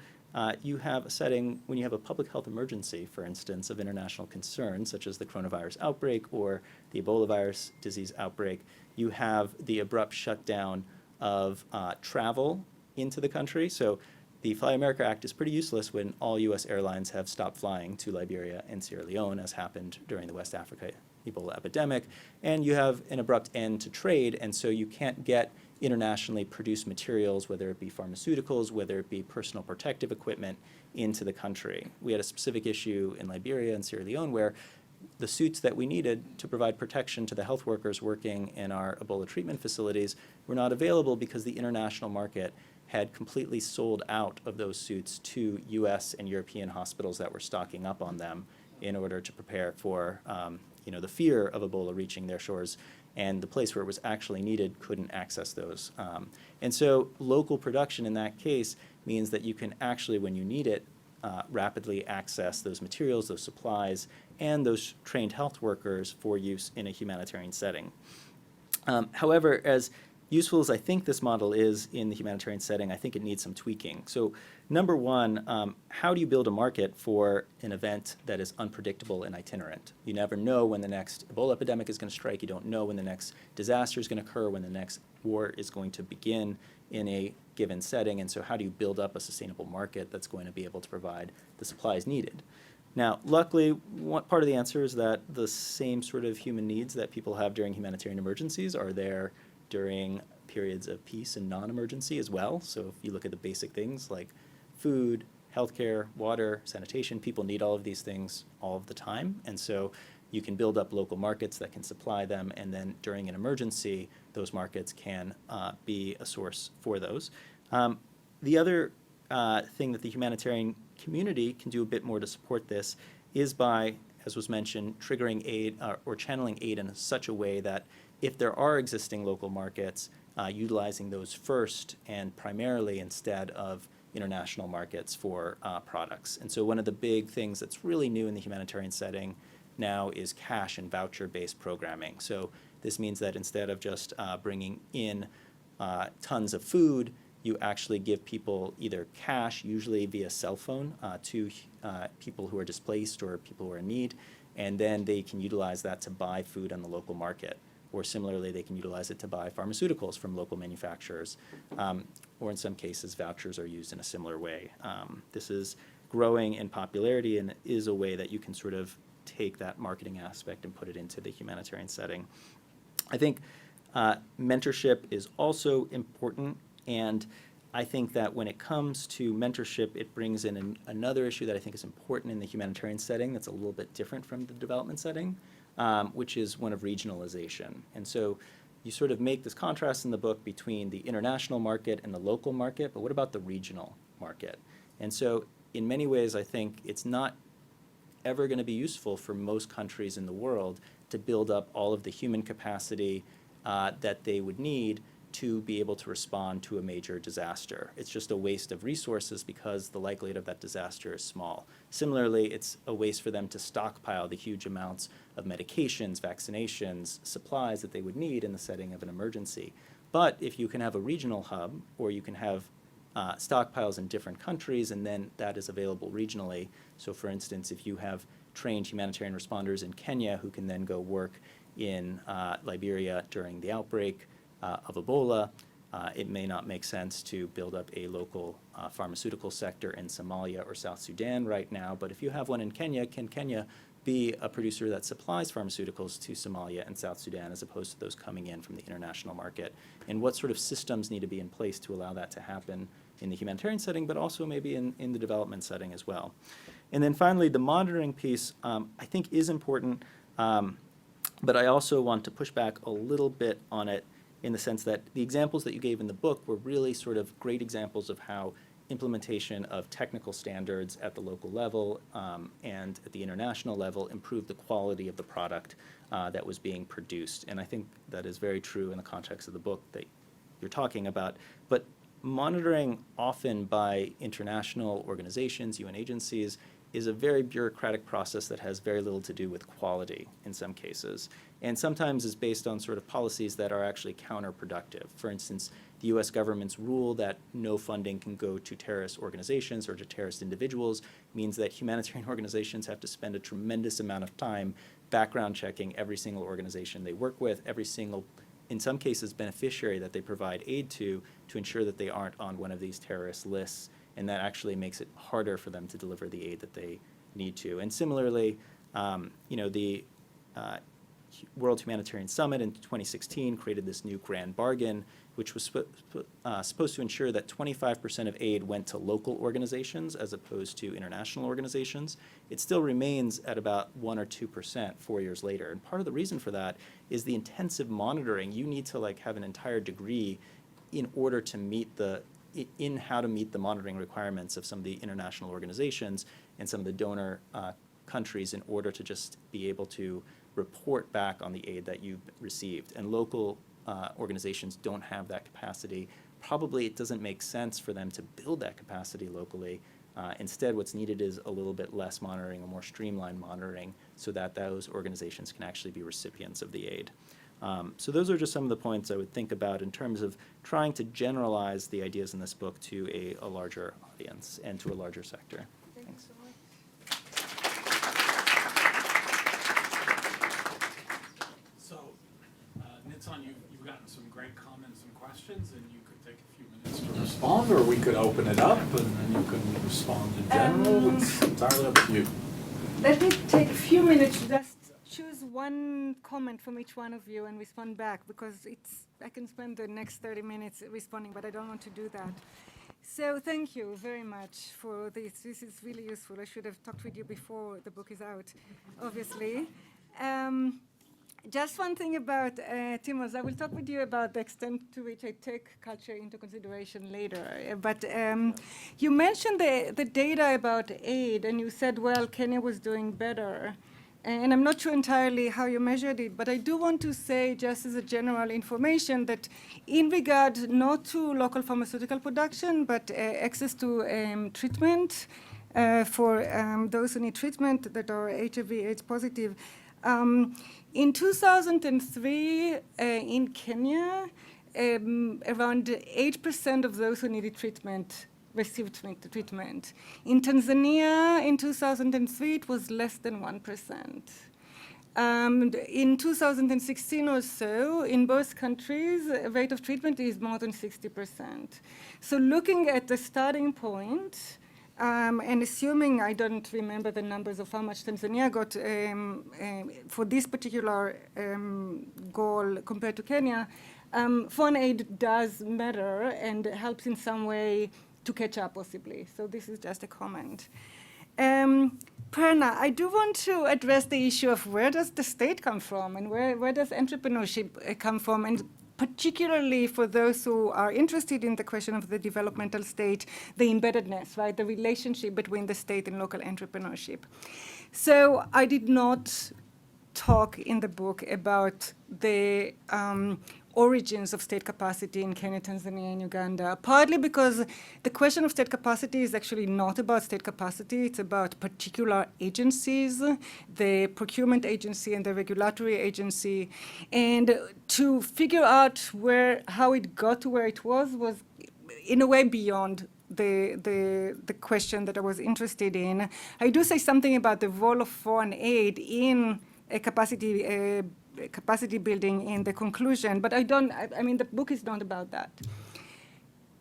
you have a setting when you have a public health emergency, for instance, of international concern, such as the coronavirus outbreak or the Ebola virus disease outbreak, you have the abrupt shutdown of travel into the country. So the Fly America Act is pretty useless when all U.S. airlines have stopped flying to Liberia and Sierra Leone, as happened during the West Africa Ebola epidemic. And you have an abrupt end to trade, and so you can't get internationally produced materials, whether it be pharmaceuticals, whether it be personal protective equipment, into the country. We had a specific issue in Liberia and Sierra Leone where the suits that we needed to provide protection to the health workers working in our Ebola treatment facilities were not available because the international market had completely sold out of those suits to U.S. and European hospitals that were stocking up on them in order to prepare for the fear of Ebola reaching their shores, and the place where it was actually needed couldn't access those. And so local production in that case means that you can actually, when you need it, rapidly access those materials, those supplies, and those trained health workers for use in a humanitarian setting. However, as useful as I think this model is in the humanitarian setting, I think it needs some tweaking. So number one, how do you build a market for an event that is unpredictable and itinerant? You never know when the next Ebola epidemic is going to strike. You don't know when the next disaster is going to occur, when the next war is going to begin in a given setting. And so how do you build up a sustainable market that's going to be able to provide the supplies needed? Now, luckily, one part of the answer is that the same sort of human needs that people have during humanitarian emergencies are there during periods of peace and non-emergency as well. So if you look at the basic things like food, healthcare, water, sanitation, people need all of these things all of the time. And so you can build up local markets that can supply them, and then during an emergency, those markets can be a source for those. The other thing that the humanitarian community can do a bit more to support this is by, as was mentioned, triggering aid or channeling aid in such a way that if there are existing local markets, utilizing those first and primarily instead of international markets for products. And so one of the big things that's really new in the humanitarian setting now is cash and voucher-based programming. So this means that instead of just bringing in tons of food, you actually give people either cash, usually via cell phone, to people who are displaced or people who are in need, and then they can utilize that to buy food on the local market. Or similarly, they can utilize it to buy pharmaceuticals from local manufacturers. Or in some cases, vouchers are used in a similar way. This is growing in popularity and is a way that you can sort of take that marketing aspect and put it into the humanitarian setting. I think mentorship is also important, and I think that when it comes to mentorship, it brings in another issue that I think is important in the humanitarian setting that's a little bit different from the development setting, which is one of regionalization. And so you sort of make this contrast in the book between the international market and the local market, but what about the regional market? And so in many ways, I think it's not ever going to be useful for most countries in the world to build up all of the human capacity that they would need to be able to respond to a major disaster. It's just a waste of resources because the likelihood of that disaster is small. Similarly, it's a waste for them to stockpile the huge amounts of medications, vaccinations, supplies that they would need in the setting of an emergency. But if you can have a regional hub, or you can have stockpiles in different countries, and then that is available regionally. So for instance, if you have trained humanitarian responders in Kenya who can then go work in Liberia during the outbreak of Ebola, it may not make sense to build up a local pharmaceutical sector in Somalia or South Sudan right now, but if you have one in Kenya, can Kenya be a producer that supplies pharmaceuticals to Somalia and South Sudan as opposed to those coming in from the international market? And what sort of systems need to be in place to allow that to happen in the humanitarian setting, but also maybe in the development setting as well? And then finally, the monitoring piece I think is important, but I also want to push back a little bit on it in the sense that the examples that you gave in the book were really sort of great examples of how implementation of technical standards at the local level and at the international level improved the quality of the product that was being produced. And I think that is very true in the context of the book that you're talking about. But monitoring often by international organizations, UN agencies, is a very bureaucratic process that has very little to do with quality in some cases, and sometimes is based on sort of policies that are actually counterproductive. For instance, the US government's rule that no funding can go to terrorist organizations or to terrorist individuals means that humanitarian organizations have to spend a tremendous amount of time background checking every single organization they work with, every single, in some cases, beneficiary that they provide aid to ensure that they aren't on one of these terrorist lists. And that actually makes it harder for them to deliver the aid that they need to. And similarly, the World Humanitarian Summit in 2016 created this new grand bargain, which was supposed to ensure that 25% of aid went to local organizations as opposed to international organizations. It still remains at about 1 or 2% 4 years later. And part of the reason for that is the intensive monitoring. You need to have an entire degree in order to meet how to meet the monitoring requirements of some of the international organizations and some of the donor countries in order to just be able to report back on the aid that you've received. And local organizations don't have that capacity. Probably it doesn't make sense for them to build that capacity locally. Instead, what's needed is a little bit less monitoring, a more streamlined monitoring, so that those organizations can actually be recipients of the aid. So those are just some of the points I would think about in terms of trying to generalize the ideas in this book to a larger audience and to a larger sector. Thanks. So, Nitsan, you've gotten some great comments and questions, and you could take a few minutes to respond, or we could open it up, and then you can respond in general. It's entirely up to you. Let me take a few minutes to just choose one comment from each one of you and respond back, because I can spend the next 30 minutes responding, but I don't want to do that. So thank you very much for this. This is really useful. I should have talked with you before the book is out, obviously. Just one thing about Timmons. I will talk with you about the extent to which I take culture into consideration later. But you mentioned the data about aid, and you said, well, Kenya was doing better. And I'm not sure entirely how you measured it, but I do want to say, just as a general information, that in regard not to local pharmaceutical production, but access to treatment for those who need treatment that are HIV/AIDS positive. In 2003, in Kenya, around 8% of those who needed treatment received treatment. In Tanzania, in 2003, it was less than 1%. In 2016 or so, in both countries, rate of treatment is more than 60%. So looking at the starting point, and assuming I don't remember the numbers of how much Tanzania got for this particular goal compared to Kenya, foreign aid does matter and helps in some way to catch up, possibly. So this is just a comment. Prerna, I do want to address the issue of where does the state come from and where does entrepreneurship come from, and particularly for those who are interested in the question of the developmental state, the embeddedness, right, the relationship between the state and local entrepreneurship. So I did not talk in the book about the origins of state capacity in Kenya, Tanzania, and Uganda, partly because the question of state capacity is actually not about state capacity, it's about particular agencies, the procurement agency and the regulatory agency. And to figure out how it got to where it was in a way beyond the question that I was interested in. I do say something about the role of foreign aid in a capacity building in the conclusion, but I mean, the book is not about that.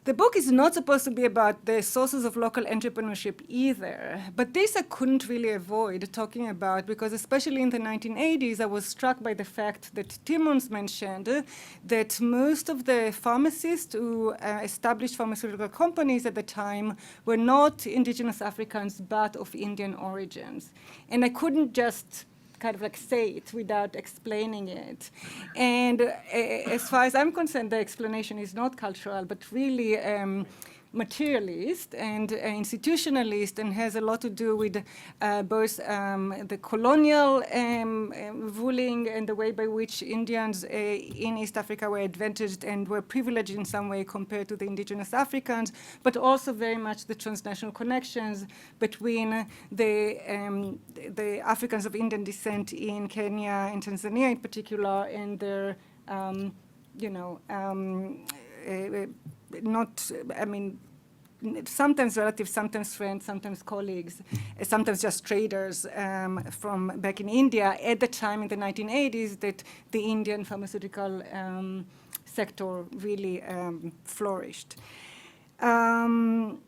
The book is not supposed to be about the sources of local entrepreneurship either, but this I couldn't really avoid talking about because especially in the 1980s, I was struck by the fact that Timmons mentioned that most of the pharmacists who established pharmaceutical companies at the time were not indigenous Africans, but of Indian origins. And I couldn't just kind of like say it without explaining it. And as far as I'm concerned, the explanation is not cultural, but really materialist and institutionalist, and has a lot to do with both the colonial ruling and the way by which Indians in East Africa were advantaged and were privileged in some way compared to the indigenous Africans, but also very much the transnational connections between the Africans of Indian descent in Kenya and Tanzania in particular, and their, sometimes relatives, sometimes friends, sometimes colleagues, sometimes just traders from back in India at the time in the 1980s that the Indian pharmaceutical sector really flourished. So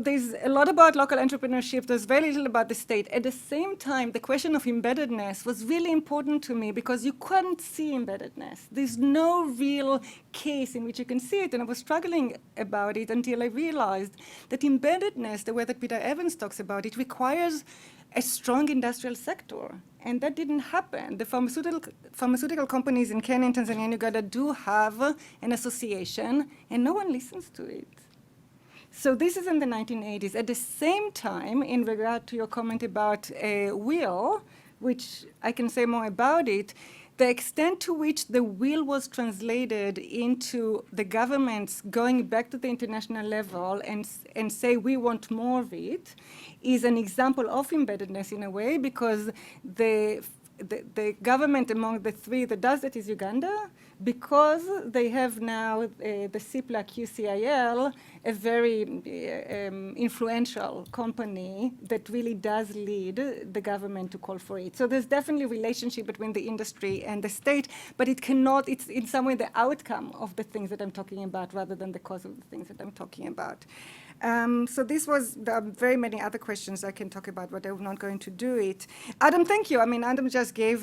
there's a lot about local entrepreneurship. There's very little about the state. At the same time, the question of embeddedness was really important to me because you couldn't see embeddedness. There's no real case in which you can see it, and I was struggling about it until I realized that embeddedness, the way that Peter Evans talks about it, requires a strong industrial sector, and that didn't happen. The pharmaceutical companies in Kenya, Tanzania, and Uganda do have an association, and no one listens to it. So this is in the 1980s. At the same time, in regard to your comment about a will, which I can say more about it, the extent to which the will was translated into the governments going back to the international level and say we want more of it is an example of embeddedness in a way, because the government among the three that does it is Uganda, because they have now the CIPLA QCIL, a very influential company that really does lead the government to call for it. So there's definitely a relationship between the industry and the state, but it cannot, it's in some way the outcome of the things that I'm talking about rather than the cause of the things that I'm talking about. So this was, there are very many other questions I can talk about, but I'm not going to do it. Adam, thank you. I mean, Adam just gave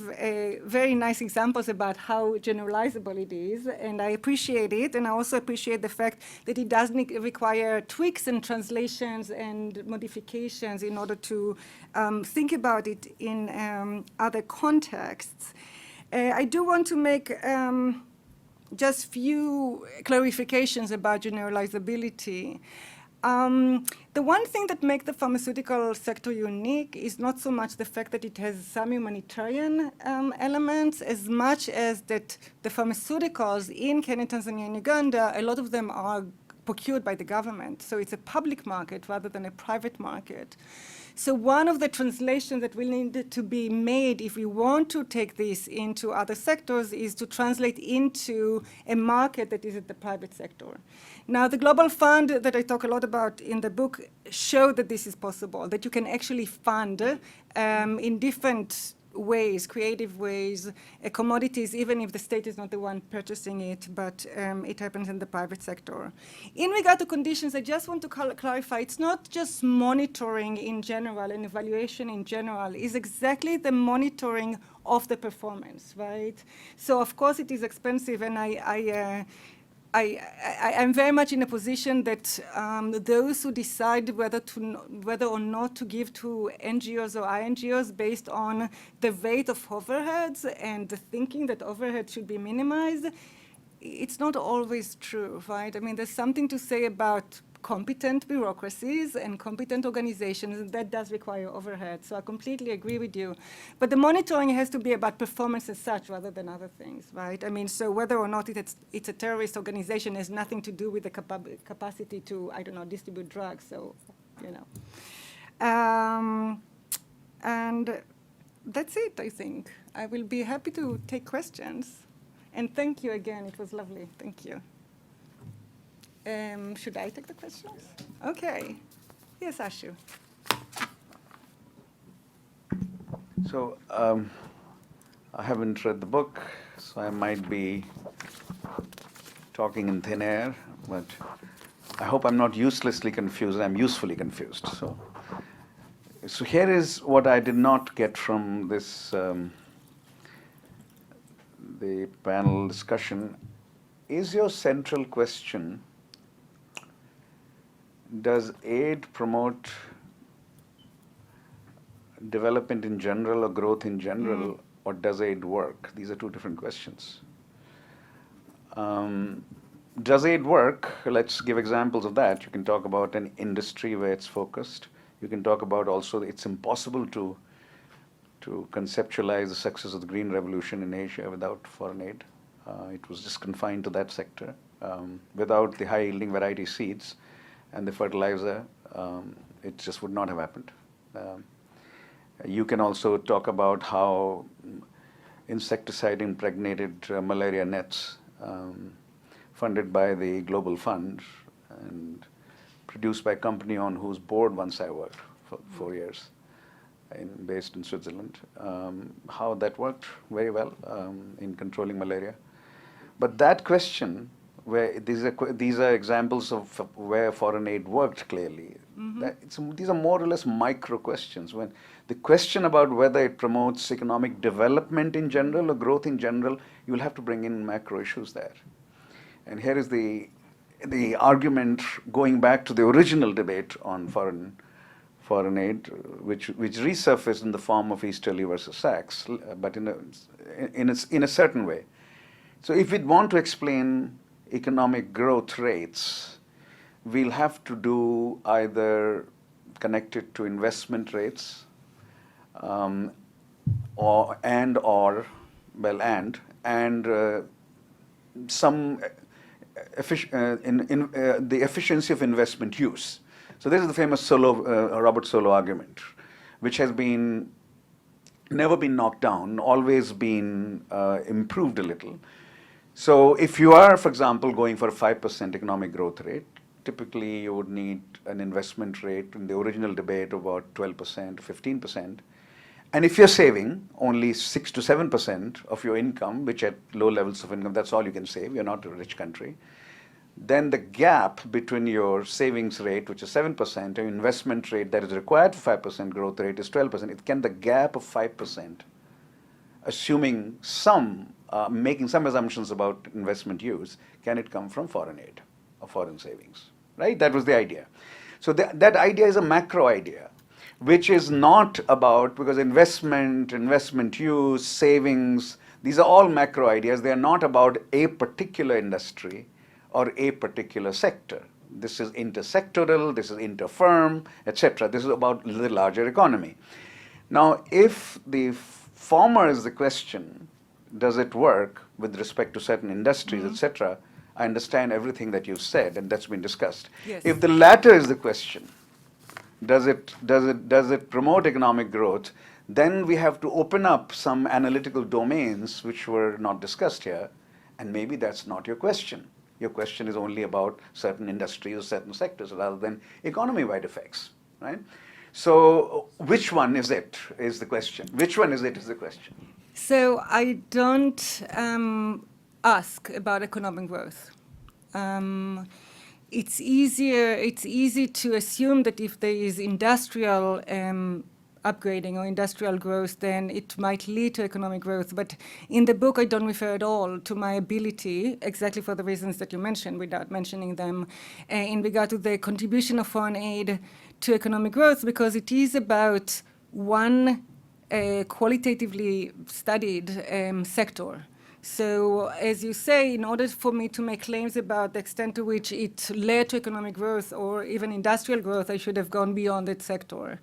very nice examples about how generalizable it is, and I appreciate it. And I also appreciate the fact that it doesn't require tweaks and translations and modifications in order to think about it in other contexts. I do want to make just few clarifications about generalizability. The one thing that makes the pharmaceutical sector unique is not so much the fact that it has some humanitarian elements, as much as that the pharmaceuticals in Kenya, Tanzania, and Uganda, a lot of them are procured by the government. So it's a public market rather than a private market. So one of the translations that will need to be made if we want to take this into other sectors is to translate into a market that is at the private sector. Now, the Global Fund that I talk a lot about in the book show that this is possible, that you can actually fund in different ways, creative ways, commodities, even if the state is not the one purchasing it, but it happens in the private sector. In regard to conditions, I just want to clarify, it's not just monitoring in general and evaluation in general, it's exactly the monitoring of the performance, right? So of course it is expensive, and I'm very much in a position that those who decide whether or not to give to NGOs or INGOs based on the weight of overheads and the thinking that overhead should be minimized, it's not always true, right? I mean, there's something to say about competent bureaucracies and competent organizations, and that does require overhead. So I completely agree with you. But the monitoring has to be about performance as such rather than other things, right? I mean, so whether or not it's a terrorist organization has nothing to do with the capacity to, I don't know, distribute drugs. So, you know. And that's it, I think. I will be happy to take questions. And thank you again. It was lovely. Thank you. Should I take the questions? Okay. Yes, Ashu. So I haven't read the book, so I might be talking in thin air, but I hope I'm not uselessly confused. I'm usefully confused. So here is what I did not get from this the panel discussion. Is your central question, does aid promote development in general or growth in general, or does aid work? These are two different questions. Does aid work? Let's give examples of that. You can talk about an industry where it's focused. You can talk about also it's impossible to conceptualize the success of the Green Revolution in Asia without foreign aid. It was just confined to that sector. Without the high-yielding variety seeds and the fertilizer, it just would not have happened. You can also talk about how insecticide-impregnated malaria nets funded by the Global Fund and produced by a company on whose board once I worked for 4 years, based in Switzerland, how that worked very well in controlling malaria. But that question, where these are examples of where foreign aid worked clearly. These are more or less micro questions. When the question about whether it promotes economic development in general or growth in general, you will have to bring in macro issues there. And here is the argument going back to the original debate on foreign aid, which resurfaced in the form of Easterly versus Sachs, but in a certain way. So if we want to explain economic growth rates, we'll have to do either connect it to investment rates, or some the efficiency of investment use. So this is the famous Robert Solow argument, which has never been knocked down, always been improved a little. So if you are, for example, going for a 5% economic growth rate, typically you would need an investment rate in the original debate of about 12% to 15%. And if you're saving only 6 to 7% of your income, which at low levels of income, that's all you can save, you're not a rich country, then the gap between your savings rate, which is 7%, and investment rate that is required for 5% growth rate is 12%. The gap of 5%, assuming making some assumptions about investment use, can it come from foreign aid or foreign savings, right? That was the idea. So that idea is a macro idea, which is not about, because investment use, savings, these are all macro ideas. They are not about a particular industry or a particular sector. This is intersectoral, this is interfirm, etc. This is about the larger economy. Now, if the former is the question, does it work with respect to certain industries, etc., I understand everything that you've said, and that's been discussed. Yes. If the latter is the question, does it promote economic growth, then we have to open up some analytical domains which were not discussed here, and maybe that's not your question. Your question is only about certain industries or certain sectors rather than economy-wide effects, right? So which one is it, is the question. Which one is it, is the question. So I don't ask about economic growth. It's easy to assume that if there is industrial upgrading or industrial growth, then it might lead to economic growth. But in the book, I don't refer at all to my ability, exactly for the reasons that you mentioned, without mentioning them, in regard to the contribution of foreign aid to economic growth, because it is about one qualitatively studied sector. So, as you say, in order for me to make claims about the extent to which it led to economic growth or even industrial growth, I should have gone beyond that sector.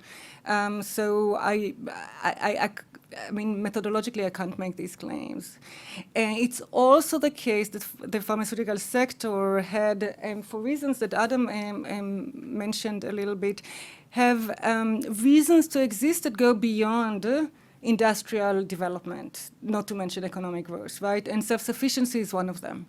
So, I mean, methodologically, I can't make these claims. It's also the case that the pharmaceutical sector had, for reasons that Adam mentioned a little bit, have reasons to exist that go beyond industrial development, not to mention economic growth, right? And self-sufficiency is one of them.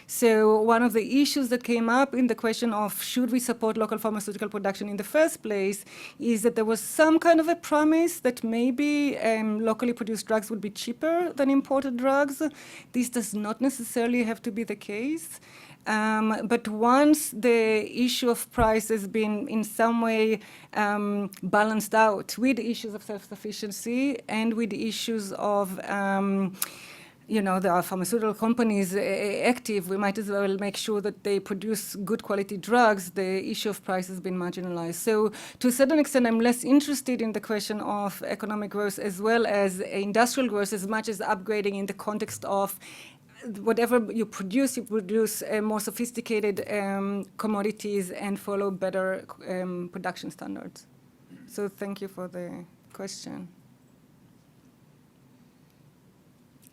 So one of the issues that came up in the question of should we support local pharmaceutical production in the first place is that there was some kind of a promise that maybe locally produced drugs would be cheaper than imported drugs. This does not necessarily have to be the case. But once the issue of price has been in some way balanced out with the issues of self-sufficiency and with the issues of, there are pharmaceutical companies active, we might as well make sure that they produce good quality drugs, the issue of price has been marginalized. So to a certain extent, I'm less interested in the question of economic growth as well as industrial growth as much as upgrading in the context of whatever you produce more sophisticated commodities and follow better production standards. So thank you for the question.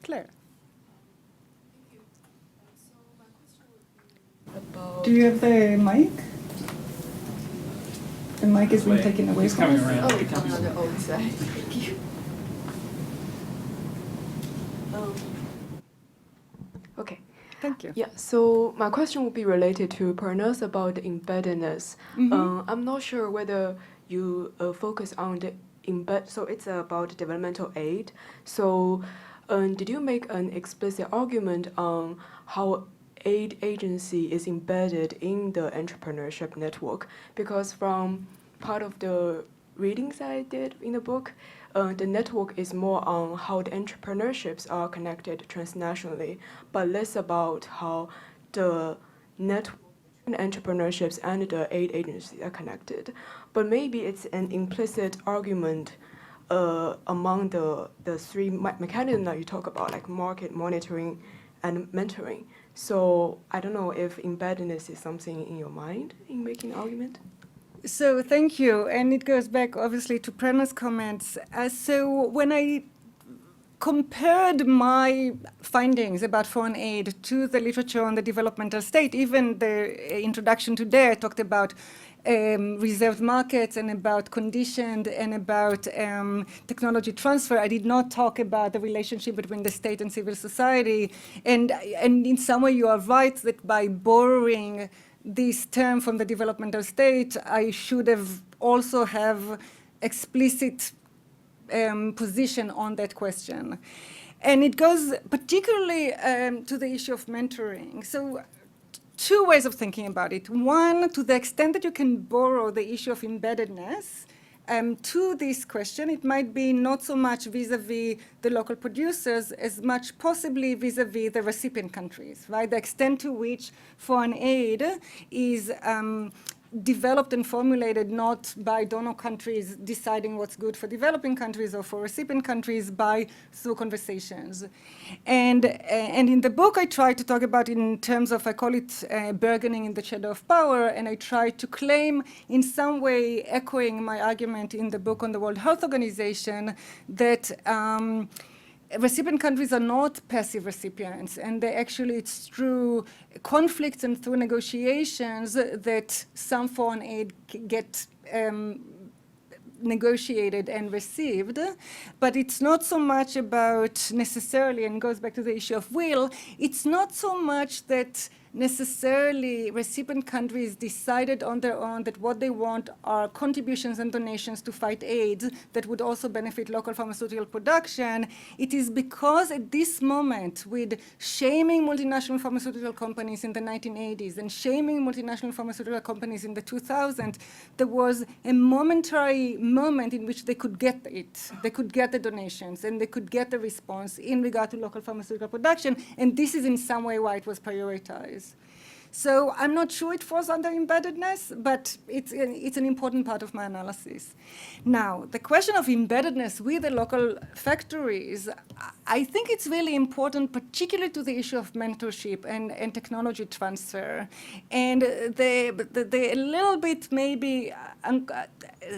Claire. Thank you. So my question would be about... Do you have the mic? The mic has been taken away He's from coming us. around. Oh, it's on the old side. Thank you. Okay. Thank you. Yeah, so my question would be related to Prerna's about the embeddedness. I'm not sure whether you focus on the so it's about developmental aid. So did you make an explicit argument on how aid agency is embedded in the entrepreneurship network? Because from part of the readings I did in the book, the network is more on how the entrepreneurships are connected transnationally, but less about how the network between entrepreneurships and the aid agencies are connected. But maybe it's an implicit argument among the three mechanisms that you talk about, like market monitoring and mentoring. So I don't know if embeddedness is something in your mind in making an argument. So thank you, and it goes back obviously to Prerna's comments. So when I compared my findings about foreign aid to the literature on the developmental state, even the introduction today I talked about reserved markets and about conditioned and about technology transfer. I did not talk about the relationship between the state and civil society. And in some way you are right that by borrowing this term from the developmental state, I should have also have explicit position on that question. And it goes particularly to the issue of mentoring. So two ways of thinking about it. One, to the extent that you can borrow the issue of embeddedness to this question, it might be not so much vis-a-vis the local producers as much possibly vis-a-vis the recipient countries, right? The extent to which foreign aid is developed and formulated not by donor countries deciding what's good for developing countries or for recipient countries, by through conversations. And in the book I try to talk about in terms of, I call it bargaining in the shadow of power, and I try to claim in some way, echoing my argument in the book on the World Health Organization, that recipient countries are not passive recipients, and they actually, it's through conflicts and through negotiations that some foreign aid get negotiated and received. But it's not so much about necessarily, and goes back to the issue of will, it's not so much that necessarily recipient countries decided on their own that what they want are contributions and donations to fight AIDS that would also benefit local pharmaceutical production. It is because at this moment, with shaming multinational pharmaceutical companies in the 1980s and shaming multinational pharmaceutical companies in the 2000s, there was a momentary moment in which they could get it. They could get the donations and they could get the response in regard to local pharmaceutical production, and this is in some way why it was prioritized. So I'm not sure it falls under embeddedness, but it's an important part of my analysis. Now, the question of embeddedness with the local factories, I think it's really important, particularly to the issue of mentorship and technology transfer. And the little bit maybe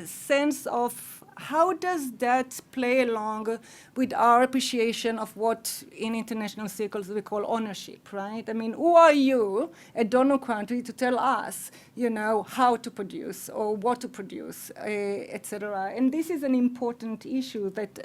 sense of how does that play along with our appreciation of what in international circles we call ownership, right? I mean, who are you, a donor country, to tell us, you know, how to produce or what to produce, et cetera? And this is an important issue that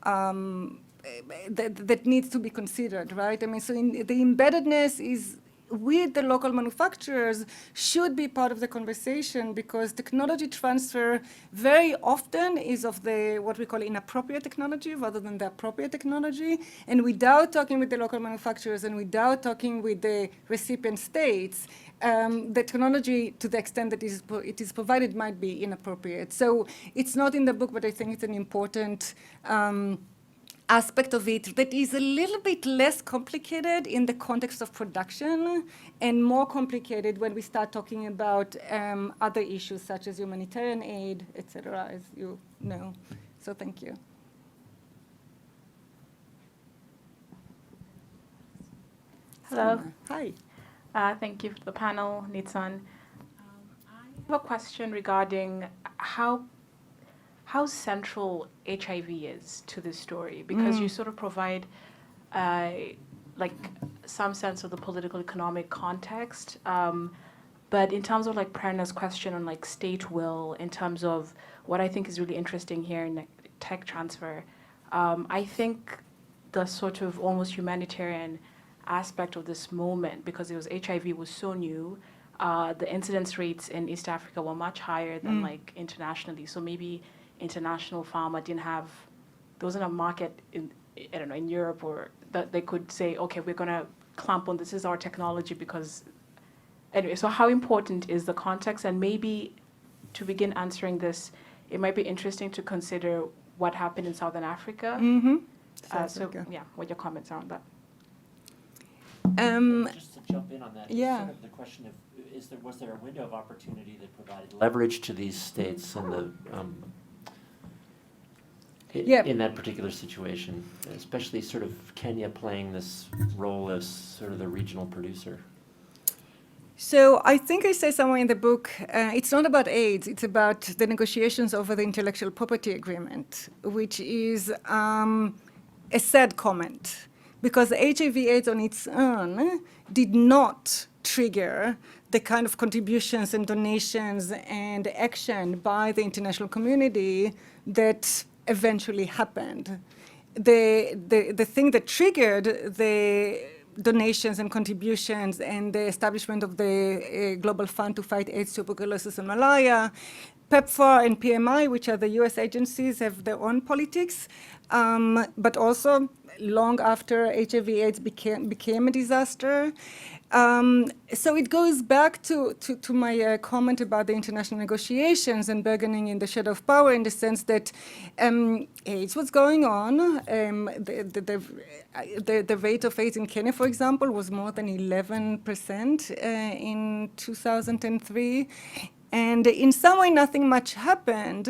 that needs to be considered, right? I mean, so the embeddedness is with the local manufacturers should be part of the conversation, because technology transfer very often is of the what we call inappropriate technology rather than the appropriate technology. And without talking with the local manufacturers and without talking with the recipient states, the technology, to the extent that it is provided, might be inappropriate. So it's not in the book, but I think it's an important aspect of it that is a little bit less complicated in the context of production and more complicated when we start talking about other issues such as humanitarian aid, et cetera, as you know. So thank you. Hello. Hi. Thank you for the panel, Nitsan. I have a question regarding how central HIV is to this story, because you sort of provide like some sense of the political economic context, but in terms of like Prerna's question on like state will, in terms of what I think is really interesting here in tech transfer, I think the sort of almost humanitarian aspect of this moment, because it was HIV was so new, the incidence rates in East Africa were much higher than like internationally, so maybe international pharma didn't have, there wasn't a market in, I don't know, in Europe, or that they could say, okay, we're going to clamp on, this is our technology, because, anyway, so how important is the context? And maybe to begin answering this, it might be interesting to consider what happened in Southern Africa. So, yeah, what your comments are on that. Just to jump in on that, yeah. sort of the question of, was there a window of opportunity that provided leverage to these states and the in that particular situation, especially sort of Kenya playing this role as sort of the regional producer? So I think I say somewhere in the book, it's not about AIDS, it's about the negotiations over the intellectual property agreement, which is a sad comment, because HIV/AIDS on its own did not trigger the kind of contributions and donations and action by the international community that eventually happened. The thing that triggered the donations and contributions and the establishment of the Global Fund to fight AIDS, tuberculosis, and malaria, PEPFAR and PMI, which are the US agencies, have their own politics, but also long after HIV/AIDS became a disaster. So it goes back to my comment about the international negotiations and bargaining in the shadow of power, in the sense that AIDS was going on. The rate of AIDS in Kenya, for example, was more than 11% in 2003. And in some way, nothing much happened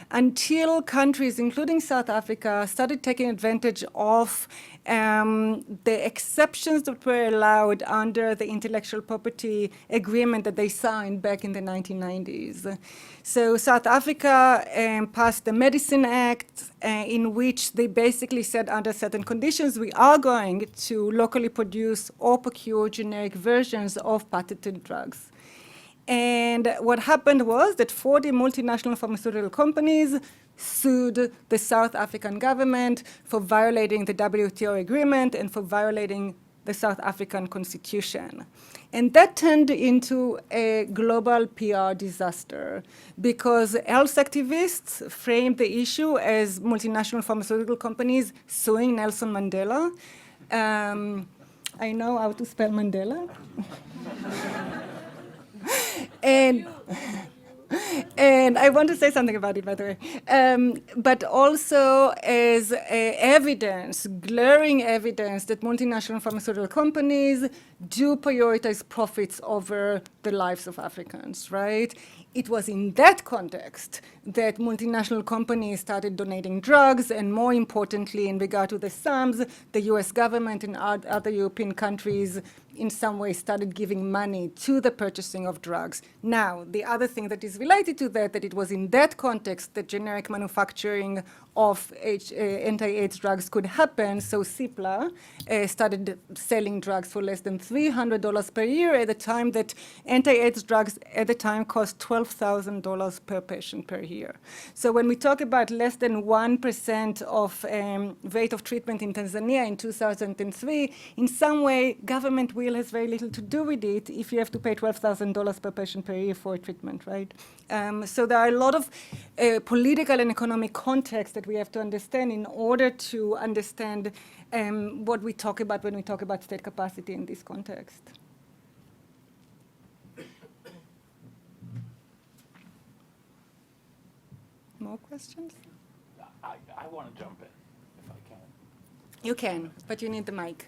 until countries, including South Africa, started taking advantage of the exceptions that were allowed under the intellectual property agreement that they signed back in the 1990s. So South Africa passed the Medicine Act, in which they basically said, under certain conditions, we are going to locally produce or procure generic versions of patented drugs. And what happened was that 40 multinational pharmaceutical companies sued the South African government for violating the WTO agreement and for violating the South African Constitution. And that turned into a global PR disaster because health activists framed the issue as multinational pharmaceutical companies suing Nelson Mandela. I know how to spell Mandela. And I want to say something about it, by the way. But also as evidence, glaring evidence that multinational pharmaceutical companies do prioritize profits over the lives of Africans, right? It was in that context that multinational companies started donating drugs, and more importantly, in regard to the sums, the US government and other European countries in some way started giving money to the purchasing of drugs. Now, the other thing that is related to that it was in that context that generic manufacturing of anti-AIDS drugs could happen. So CIPLA started selling drugs for less than $300 per year at the time that anti-AIDS drugs at the time cost $12,000 per patient per year. So when we talk about less than 1% of rate of treatment in Tanzania in 2003, in some way, government will has very little to do with it if you have to pay $12,000 per patient per year for treatment, right? So there are a lot of political and economic context that we have to understand in order to understand what we talk about when we talk about state capacity in this context. More questions? I want to jump in, if I can. You can, but you need the mic.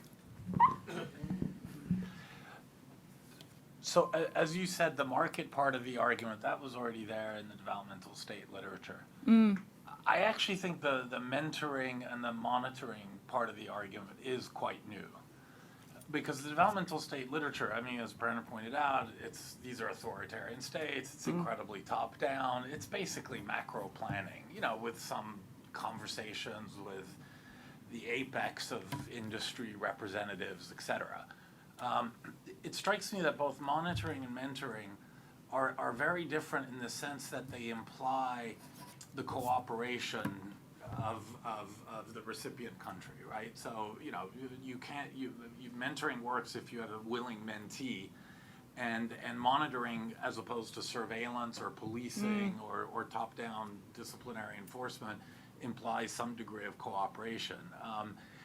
So as you said, the market part of the argument, that was already there in the developmental state literature. I actually think the mentoring and the monitoring part of the argument is quite new. Because the developmental state literature, I mean, as Prerna pointed out, these are authoritarian states, it's incredibly top-down, it's basically macro planning, you know, with some conversations with the apex of industry representatives, et cetera. It strikes me that both monitoring and mentoring are very different in the sense that they imply the cooperation of the recipient country, right? So, you know, mentoring works if you have a willing mentee, and monitoring as opposed to surveillance or policing or top-down disciplinary enforcement implies some degree of cooperation.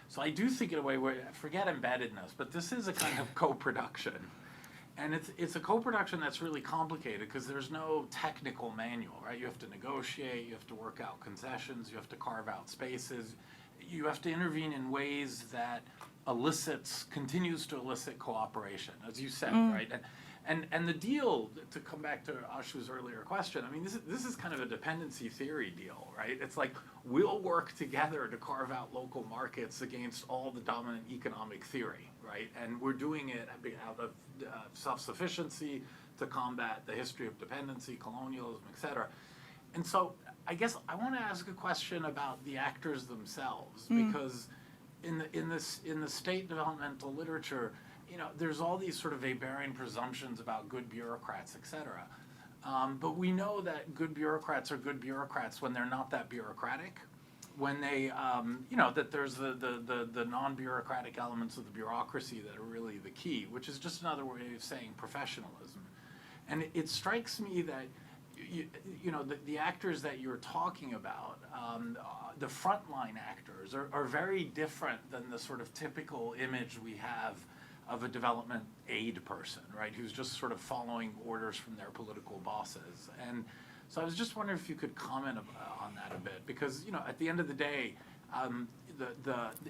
So I do think in a way where, forget embeddedness, but this is a kind of co-production. And it's a co-production that's really complicated because there's no technical manual, right? You have to negotiate, you have to work out concessions, you have to carve out spaces. You have to intervene in ways that continues to elicit cooperation, as you said, right? And the deal, to come back to Ashu's earlier question, I mean, this is kind of a dependency theory deal, right? It's like, we'll work together to carve out local markets against all the dominant economic theory, right? And we're doing it out of self-sufficiency to combat the history of dependency, colonialism, et cetera. And so I guess I want to ask a question about the actors themselves, because in the state developmental literature, you know, there's all these sort of Weberian presumptions about good bureaucrats, et cetera. But we know that good bureaucrats are good bureaucrats when they're not that bureaucratic, when they, you know, that there's the non-bureaucratic elements of the bureaucracy that are really the key, which is just another way of saying professionalism. And it strikes me that, you know, the actors that you're talking about, the frontline actors are very different than the sort of typical image we have of a development aid person, right, who's just sort of following orders from their political bosses. And so I was just wondering if you could comment on that a bit, because, you know, at the end of the day,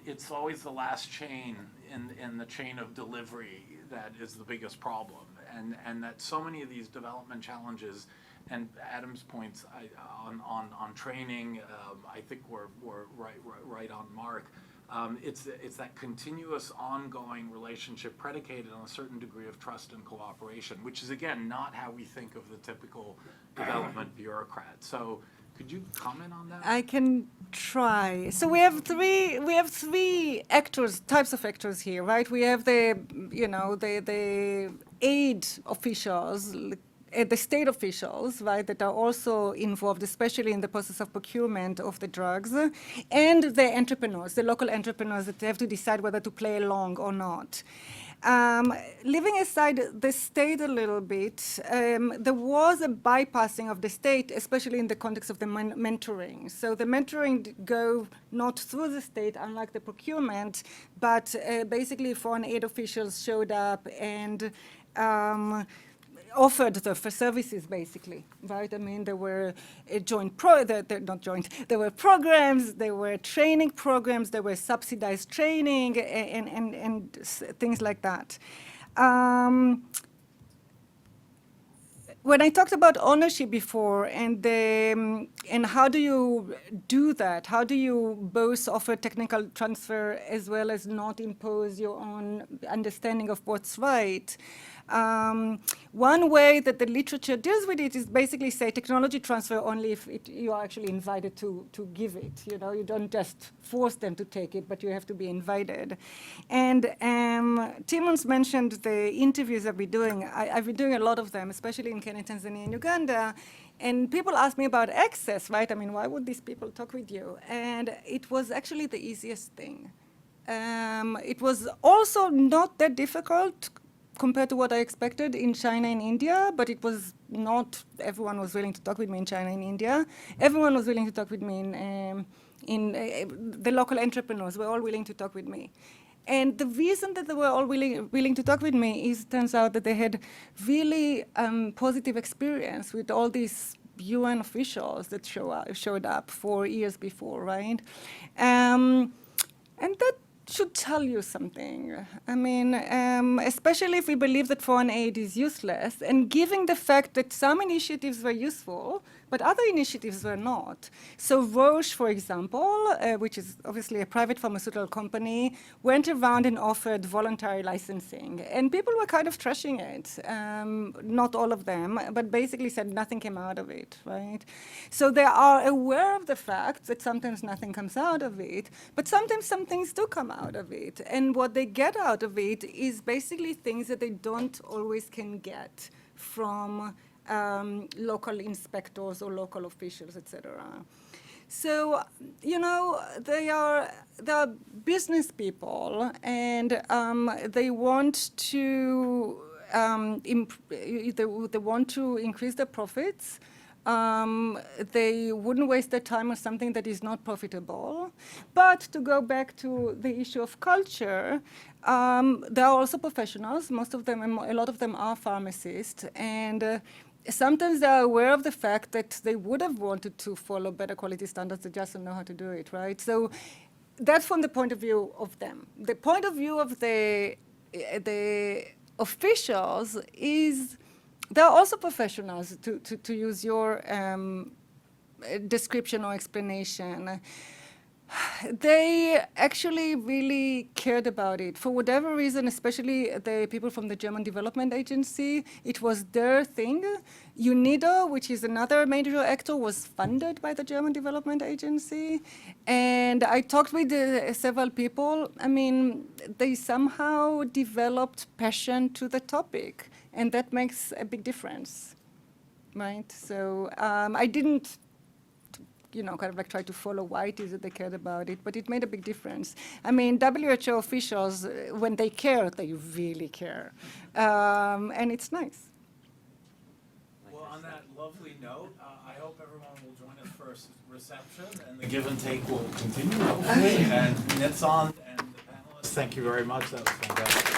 it's always the last chain in the chain of delivery that is the biggest problem, and that so many of these development challenges, and Adam's points on training, I think we're right on mark. It's that continuous, ongoing relationship predicated on a certain degree of trust and cooperation, which is, again, not how we think of the typical development bureaucrat. So could you comment on that? I can try. So we have three types of actors here, right? We have the aid officials, the state officials, right, that are also involved, especially in the process of procurement of the drugs, and the entrepreneurs, the local entrepreneurs that have to decide whether to play along or not. Leaving aside the state a little bit, there was a bypassing of the state, especially in the context of the mentoring. So the mentoring go not through the state, unlike the procurement, but basically foreign aid officials showed up and offered the services, basically, right? I mean, there were there were programs, there were training programs, there were subsidized training, and things like that. When I talked about ownership before and how do you do that? How do you both offer technical transfer as well as not impose your own understanding of what's right? One way that the literature deals with it is basically say technology transfer only if you are actually invited to give it. You know, you don't just force them to take it, but you have to be invited. And Timmons mentioned the interviews I've been doing. I've been doing a lot of them, especially in Kenya, Tanzania, and Uganda. And people ask me about access, right? I mean, why would these people talk with you? And it was actually the easiest thing. It was also not that difficult compared to what I expected in China and India, but it was not everyone was willing to talk with me in China and India. Everyone was willing to talk with me in the local entrepreneurs were all willing to talk with me. And the reason that they were all willing to talk with me is it turns out that they had really positive experience with all these UN officials that showed up 4 years before, right? And that should tell you something. I mean, especially if we believe that foreign aid is useless, and given the fact that some initiatives were useful, but other initiatives were not. So Roche, for example, which is obviously a private pharmaceutical company, went around and offered voluntary licensing. And people were kind of trashing it. Not all of them, but basically said nothing came out of it, right? So they are aware of the fact that sometimes nothing comes out of it, but sometimes some things do come out of it. And what they get out of it is basically things that they don't always can get from local inspectors or local officials, etc. So, you know, they are business people, and they want to they want to increase their profits. They wouldn't waste their time on something that is not profitable. But to go back to the issue of culture, there are also professionals. Most of them, a lot of them are pharmacists, and sometimes they are aware of the fact that they would have wanted to follow better quality standards, they just don't know how to do it, right? So that's from the point of view of them. The point of view of the officials is there are also professionals, to use your description or explanation. They actually really cared about it. For whatever reason, especially the people from the German Development Agency, it was their thing. UNIDO, which is another major actor, was funded by the German Development Agency. And I talked with several people. I mean, they somehow developed passion to the topic. And that makes a big difference, right? So I didn't, you know, kind of like try to follow why it is that they cared about it, but it made a big difference. I mean, WHO officials, when they care, they really care. And it's nice. Well, on that lovely note, I hope everyone will join us for a reception, and the give and take will continue, hopefully. And Nitsan and the panelists, thank you very much. That was fantastic.